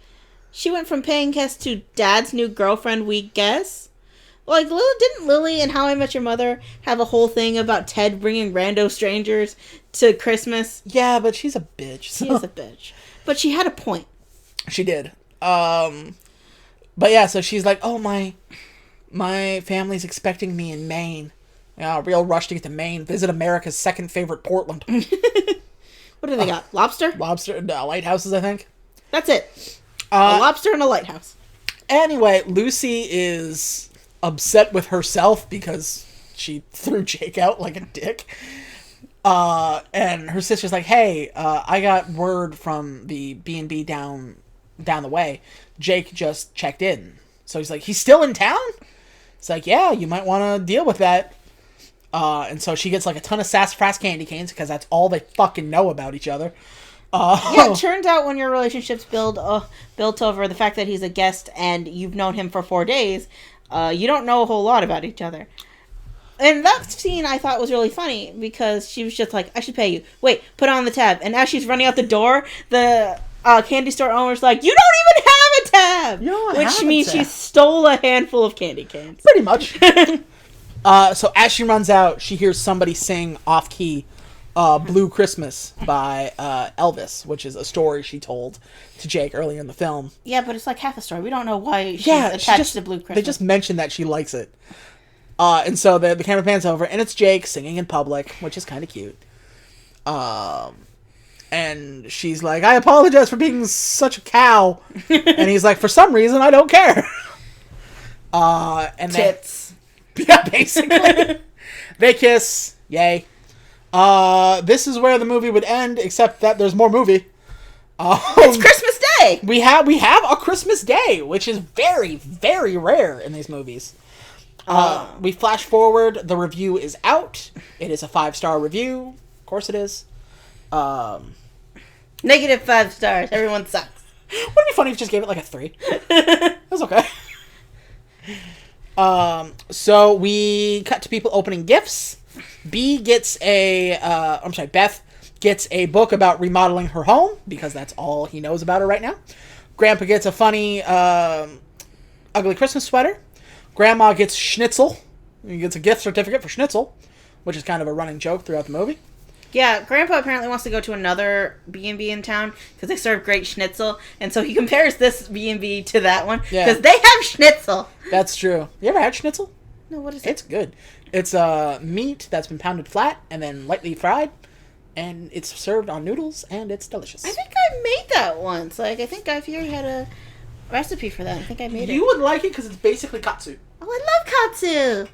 she went from paying guest to Dad's new girlfriend, we guess. Like, didn't Lily and How I Met Your Mother have a whole thing about Ted bringing rando strangers to Christmas? Yeah, but she's a bitch. She is a bitch. But she had a point. She did. But yeah, so she's like, oh, my family's expecting me in Maine. Yeah, real rush to get to Maine. Visit America's second favorite Portland. What do they got? Lobster? Lobster, lighthouses, I think. That's it. A lobster and a lighthouse. Anyway, Lucy is upset with herself because she threw Jake out like a dick. And her sister's like, hey, I got word from the B&B down the way. Jake just checked in. So he's like, he's still in town? It's like, yeah, you might want to deal with that. And so she gets like a ton of sassafras candy canes because that's all they fucking know about each other. Yeah, it turns out when your relationship's built over the fact that he's a guest and you've known him for 4 days, you don't know a whole lot about each other. And that scene I thought was really funny because she was just like, I should pay you. Wait, put on the tab. And as she's running out the door, the candy store owner's like, you don't even have a tab! Which means she stole a handful of candy canes. Pretty much. So as she runs out, she hears somebody sing off-key Blue Christmas by Elvis, which is a story she told to Jake earlier in the film. Yeah, but it's like half a story. We don't know why she's attached to Blue Christmas. They just mentioned that she likes it. And so the camera pans over, and it's Jake singing in public, which is kind of cute. And she's like, I apologize for being such a cow. And he's like, for some reason, I don't care. And tits. Yeah, basically. They kiss. Yay. This is where the movie would end, except that there's more movie. It's Christmas Day! We have a Christmas Day, which is very, very rare in these movies. We flash forward. The review is out. It is a 5-star review. Of course it is. Negative 5 stars. Everyone sucks. Wouldn't it be funny if you just gave it like a 3? That's okay. So we cut to people opening gifts. Beth gets a book about remodeling her home because that's all he knows about her right now. Grandpa gets a funny, ugly Christmas sweater. Grandma gets schnitzel. He gets a gift certificate for schnitzel, which is kind of a running joke throughout the movie. Yeah, Grandpa apparently wants to go to another B&B in town because they serve great schnitzel, and so he compares this B&B to that one because they have schnitzel. That's true. You ever had schnitzel? No, what is it? It's good. It's meat that's been pounded flat and then lightly fried, and it's served on noodles, and it's delicious. I think I made that once. Like, I think Guy Fieri had a recipe for that. I think I made it. You would like it because it's basically katsu. Oh, I love katsu!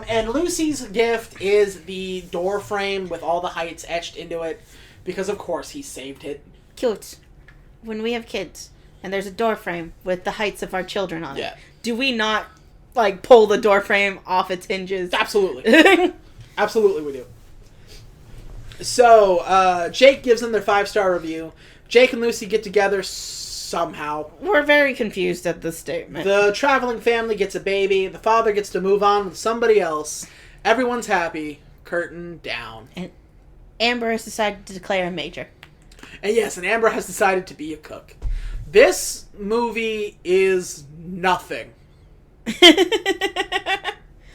And Lucy's gift is the door frame with all the heights etched into it, because of course he saved it. Cute. When we have kids, and there's a door frame with the heights of our children on it, do we not, like, pull the door frame off its hinges? Absolutely. Absolutely we do. So, Jake gives them their 5-star review. Jake and Lucy get together somehow. We're very confused at this statement. The traveling family gets a baby. The father gets to move on with somebody else. Everyone's happy. Curtain down. And Amber has decided to declare a major. And yes, and Amber has decided to be a cook. This movie is nothing. It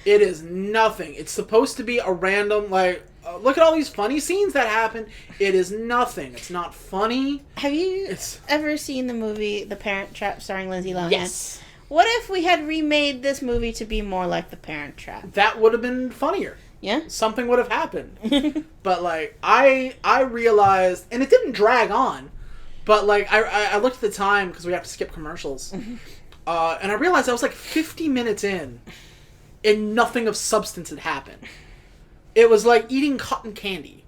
is nothing. It's supposed to be a random, like, look at all these funny scenes that happen. It is nothing. It's not funny. Have you ever seen the movie The Parent Trap starring Lindsay Lohan? Yes. What if we had remade this movie to be more like The Parent Trap? That would have been funnier. Yeah? Something would have happened. But, like, I realized, and it didn't drag on, but, like, I looked at the time, because we have to skip commercials, and I realized I was, like, 50 minutes in, and nothing of substance had happened. It was like eating cotton candy.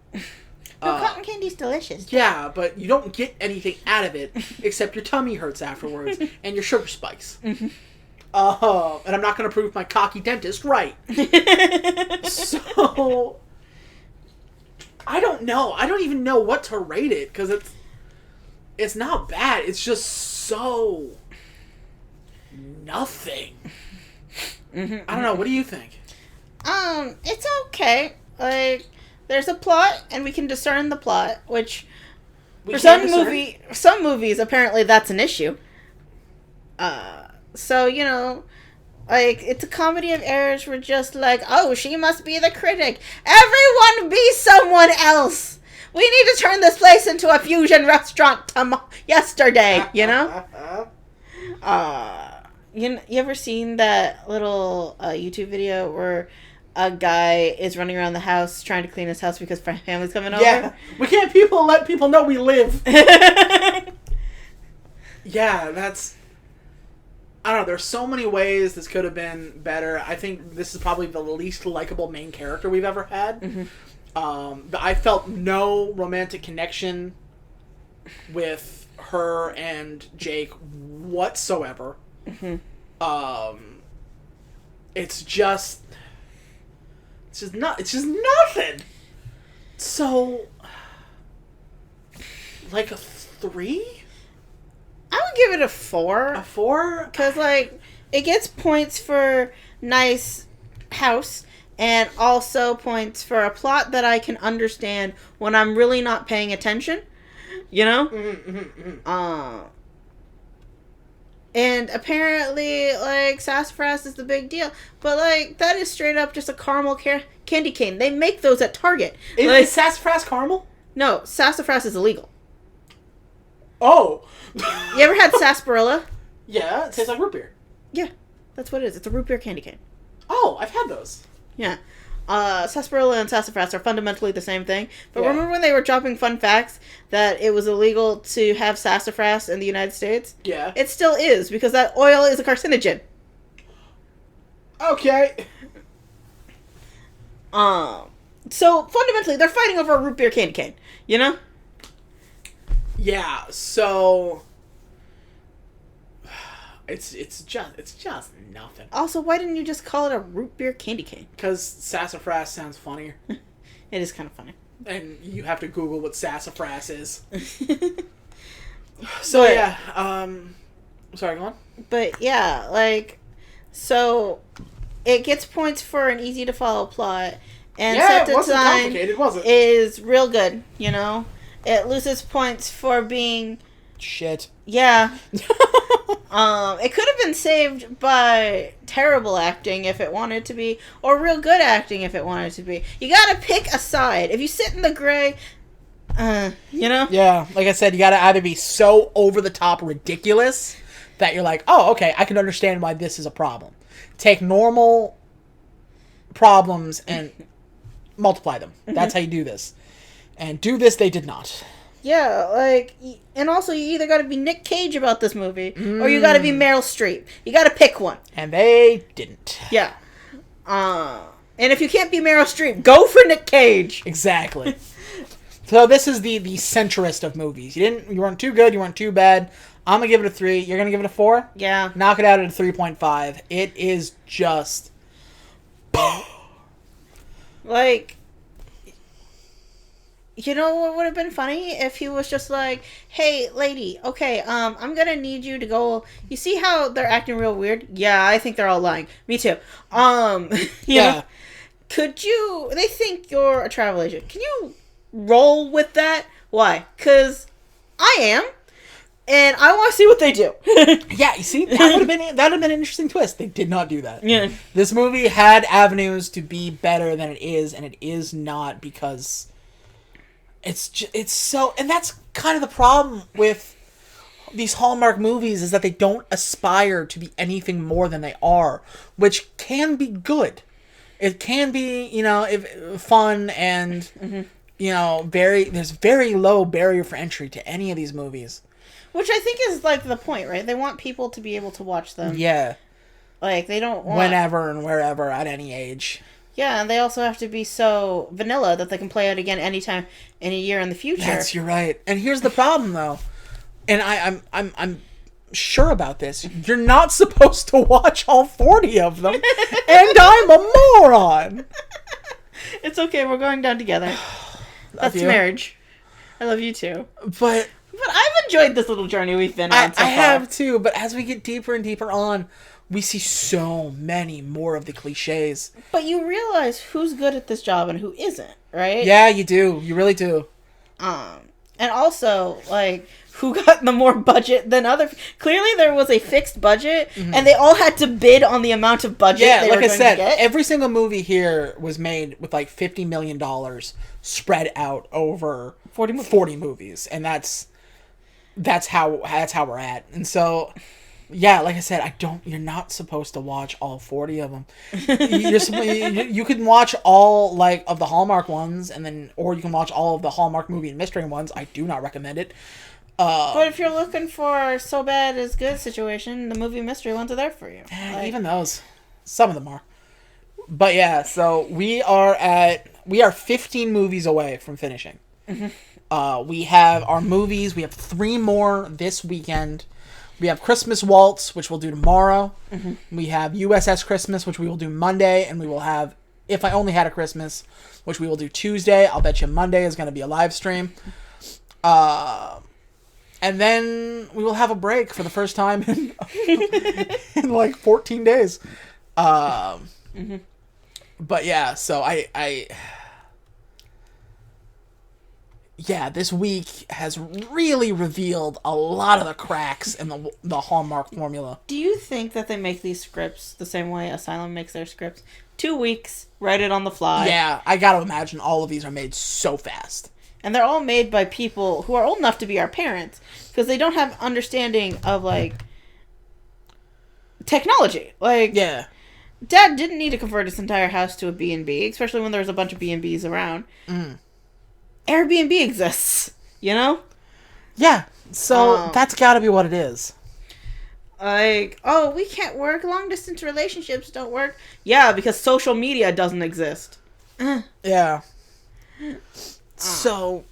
Cotton candy's delicious. Yeah, but you don't get anything out of it, except your tummy hurts afterwards, and your sugar spikes. And I'm not going to prove my cocky dentist right. So, I don't know. I don't even know what to rate it, because it's not bad. It's just so nothing. I don't know. What do you think? It's okay. Like, there's a plot, and we can discern the plot, which for some movies, apparently that's an issue. So, you know, like, it's a comedy of errors. We're just like, oh, she must be the critic. Everyone be someone else. We need to turn this place into a fusion restaurant yesterday, you know? You ever seen that little YouTube video where a guy is running around the house trying to clean his house because family's coming over? Yeah. We can't let people know we live. Yeah, that's... I don't know, there's so many ways this could have been better. I think this is probably the least likable main character we've ever had. I felt no romantic connection with her and Jake whatsoever. It's just nothing. So, like a 3? I would give it a 4. A 4? Because, like, it gets points for nice house and also points for a plot that I can understand when I'm really not paying attention. You know? And apparently, like, sassafras is the big deal. But, like, that is straight up just a caramel candy cane. They make those at Target. Is sassafras caramel? No, sassafras is illegal. Oh. You ever had sarsaparilla? Yeah, it tastes like root beer. Yeah, that's what it is. It's a root beer candy cane. Oh, I've had those. Yeah. Sarsaparilla and sassafras are fundamentally the same thing. But remember when they were dropping fun facts that it was illegal to have sassafras in the United States? Yeah. It still is, because that oil is a carcinogen. Okay. So, fundamentally, they're fighting over a root beer candy cane. You know? Yeah, so... It's just nothing. Also, why didn't you just call it a root beer candy cane? Because sassafras sounds funnier. It is kind of funny. And you have to Google what sassafras is. So, yeah. Sorry, go on. But, yeah, like... So, it gets points for an easy-to-follow plot. And set it wasn't design complicated, was it? Is real good, you know? It loses points for being... Shit. Yeah. It could have been saved by terrible acting if it wanted to be, or real good acting if it wanted to be. You gotta pick a side. If you sit in the gray, you know? Yeah, like I said, you gotta either be so over-the-top ridiculous that you're like, oh, okay, I can understand why this is a problem. Take normal problems and multiply them. That's how you do this. And do this, they did not. Yeah, like, and also you either got to be Nick Cage about this movie, or you got to be Meryl Streep. You got to pick one. And they didn't. Yeah. And if you can't be Meryl Streep, go for Nick Cage. Exactly. So this is the centrist of movies. You weren't too good, you weren't too bad. I'm gonna give it a 3. You're gonna give it a 4? Yeah. Knock it out at a 3.5. It is just like, you know what would have been funny if he was just like, "Hey, lady, okay, I'm gonna need you to go. You see how they're acting real weird? Yeah, I think they're all lying. Me too. You know, could you? They think you're a travel agent. Can you roll with that? Why? 'Cause I am, and I want to see what they do." Yeah, you see, that would have been an interesting twist. They did not do that. Yeah. This movie had avenues to be better than it is, and it is not because it's so. And that's kind of the problem with these Hallmark movies, is that they don't aspire to be anything more than they are, which can be good. It can be, fun and there's very low barrier for entry to any of these movies. Which I think is, like, the point, right? They want people to be able to watch them. Yeah. Like, they don't want... Whenever and wherever, at any age. Yeah, and they also have to be so vanilla that they can play it again anytime in a year in the future. You're right. And here's the problem, though. And I'm sure about this. You're not supposed to watch all 40 of them. And I'm a moron. It's okay, we're going down together. That's marriage. I love you too. But I've enjoyed this little journey we've been on so far. I have too, but as we get deeper and deeper on, we see so many more of the cliches. But you realize who's good at this job and who isn't, right? Yeah, you do. You really do. And also, like, who got the more budget than other... Clearly there was a fixed budget, and they all had to bid on the amount of budget they were going to get. Yeah, like I said, every single movie here was made with, like, $50 million spread out over 40 movies. And that's how we're at. And so... Yeah, like I said, you're not supposed to watch all 40 of them. You can watch all, like, of the Hallmark ones, or you can watch all of the Hallmark movie and mystery ones. I do not recommend it. But if you're looking for so bad is good situation, the movie mystery ones are there for you. Even those. Some of them are. But yeah, so we are 15 movies away from finishing. We have our movies. We have 3 more this weekend. We have Christmas Waltz, which we'll do tomorrow. We have USS Christmas, which we will do Monday. And we will have If I Only Had a Christmas, which we will do Tuesday. I'll bet you Monday is going to be a live stream. And then we will have a break for the first time in like 14 days. But yeah, so yeah, this week has really revealed a lot of the cracks in the Hallmark formula. Do you think that they make these scripts the same way Asylum makes their scripts? 2 weeks, write it on the fly. Yeah, I gotta imagine all of these are made so fast. And they're all made by people who are old enough to be our parents, because they don't have understanding of, like, technology. Like, yeah. Dad didn't need to convert his entire house to a B&B, especially when there's a bunch of B&Bs around. Airbnb exists, you know? Yeah, so that's gotta be what it is. Like, oh, we can't work. Long-distance relationships don't work. Yeah, because social media doesn't exist. Yeah. So...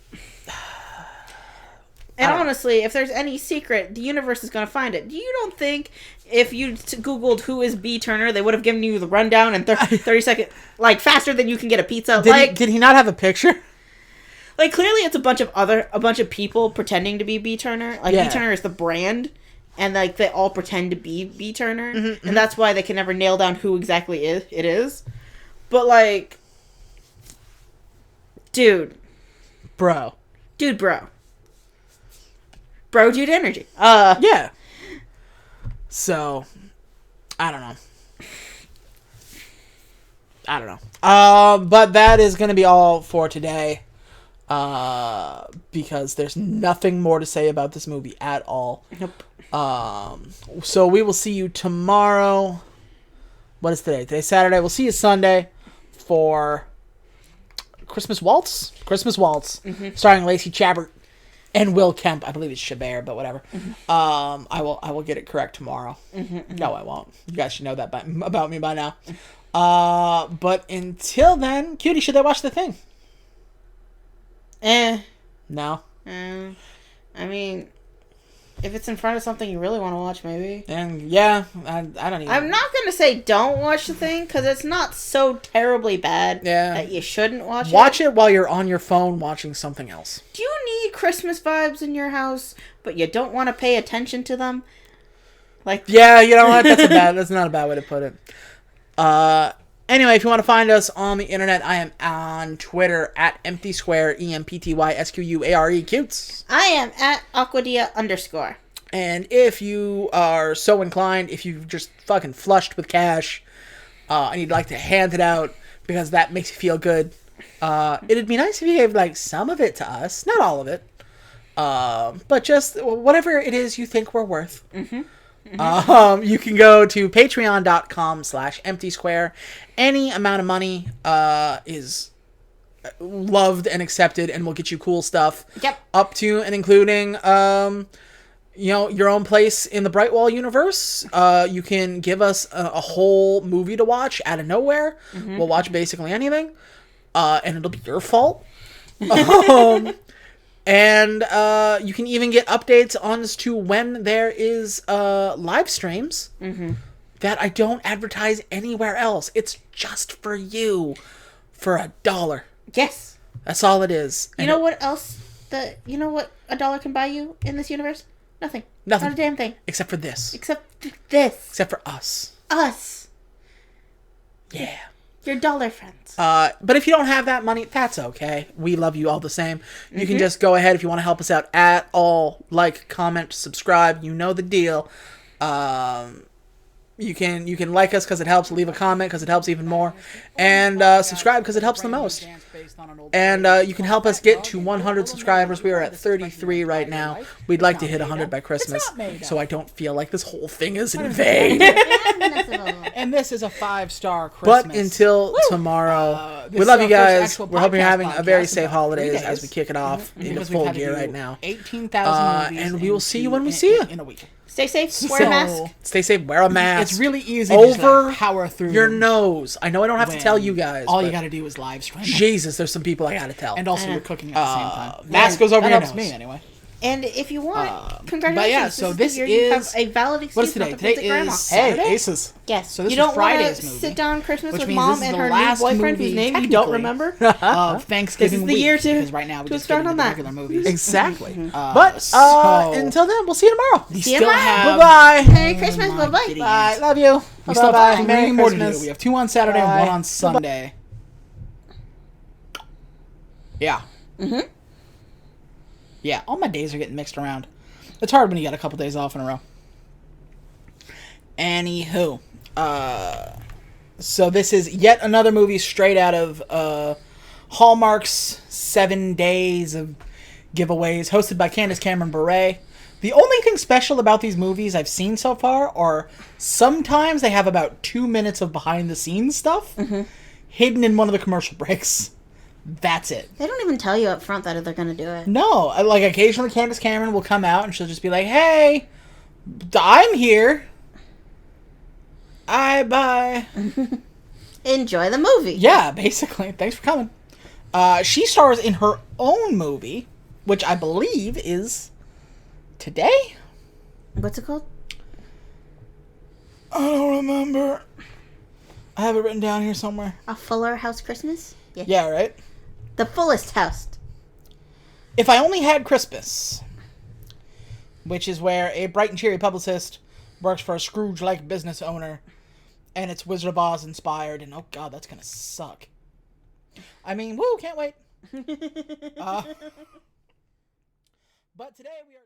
And honestly, if there's any secret, the universe is going to find it. You don't think if you Googled who is B. Turner, they would have given you the rundown in 30 seconds, like, faster than you can get a pizza? Did he not have a picture? Like, clearly it's a bunch of people pretending to be B. Turner. Like, B. Turner is the brand, and, like, they all pretend to be B. Turner. And that's why they can never nail down who exactly it is. But, like... Dude. Bro. Bro, dude energy. Yeah. So, I don't know. But that is going to be all for today. Because there's nothing more to say about this movie at all. Nope. So we will see you tomorrow. What is today? Today's Saturday. We'll see you Sunday for Christmas Waltz, starring Lacey Chabert and Will Kemp. I believe it's Chabert, but whatever. I will get it correct tomorrow. No, I won't. You guys should know that about me by now. But until then, Cutie, should they watch The Thing? No. I mean, if it's in front of something you really want to watch, maybe. And yeah, I don't even. I'm not gonna say don't watch The Thing because it's not so terribly bad that you shouldn't watch it. Watch it while you're on your phone watching something else. Do you need Christmas vibes in your house, but you don't want to pay attention to them? Like, yeah, you know what? That's not a bad way to put it. Anyway, if you want to find us on the internet, I am on Twitter at Empty Square, EMPTYSQUARE Cutes. I am at Aquadia_. And if you are so inclined, if you've just fucking flushed with cash, and you'd like to hand it out because that makes you feel good, it'd be nice if you gave like some of it to us, not all of it, but just whatever it is you think we're worth. You can go to patreon.com/emptysquare. Any amount of money is loved and accepted and will get you cool stuff. Yep. Up to and including your own place in the Brightwall universe. You can give us a whole movie to watch out of nowhere. We'll watch basically anything. And it'll be your fault. And you can even get updates on as to when there is live streams that I don't advertise anywhere else. It's just for you for $1. Yes. That's all it is. You know what else? You know what $1 can buy you in this universe? Nothing. Not a damn thing. Except for this. Except for us. Us. Yeah. Your dollar friends. But if you don't have that money, that's okay. We love you all the same. You can just go ahead if you want to help us out at all. Like, comment, subscribe. You know the deal. You can like us because it helps. Leave a comment because it helps even more. And subscribe because it helps the most. And you can help us get to 100 subscribers. We are at 33 right now. We'd like to hit 100 by Christmas. So I don't feel like this whole thing is in vain. And this is a 5-star Christmas. But until tomorrow, we love you guys. We're hoping you're having a very safe holidays as we kick it off into full gear right now. 18,000 movies. And we will see you when we see you. In a week. Stay safe. Wear a mask. Stay safe. Wear a mask. It's really easy over to power through your nose. I know I don't have to tell you guys. All you got to do is live stream. Jesus, there's some people I got to tell. And also you're cooking at the same time. Mask goes over your nose. That helps me anyway. And if you want, congratulations. But yeah, so this you is have a valid excuse. What is today? Not to Today visit grandma. is Saturday? Hey, Aces. Yes. So this you is don't Friday's want to movie, sit down Christmas which with means mom this is and the her new last boyfriend movie, whose name you don't technically, remember. Thanksgiving This is the week, year to because right now we just start get on into that. regular movies. Exactly. But until then, we'll see you tomorrow. we See you still tomorrow. have Bye-bye. Merry Christmas. my Bye-bye. goodies. Bye. Love you. We still Bye-bye. have Merry 3 more to do. Christmas. We have 2 on Saturday and Bye. 1 on Sunday. Yeah. Yeah, all my days are getting mixed around. It's hard when you got a couple days off in a row. Anywho. So this is yet another movie straight out of Hallmark's 7 Days of Giveaways, hosted by Candace Cameron Bure. The only thing special about these movies I've seen so far are sometimes they have about 2 minutes of behind-the-scenes stuff hidden in one of the commercial breaks. That's it. They don't even tell you up front that they're going to do it. No, like occasionally Candace Cameron will come out and she'll just be like, "Hey, I'm here. Bye." Enjoy the movie. Yeah, basically. Thanks for coming. She stars in her own movie, which I believe is today. What's it called? I don't remember. I have it written down here somewhere. A Fuller House Christmas? Yeah, right? The Fullest House. If I Only Had Christmas, which is where a bright and cheery publicist works for a Scrooge-like business owner, and it's Wizard of Oz inspired, and oh god, that's gonna suck. I mean, woo, can't wait. But today we are...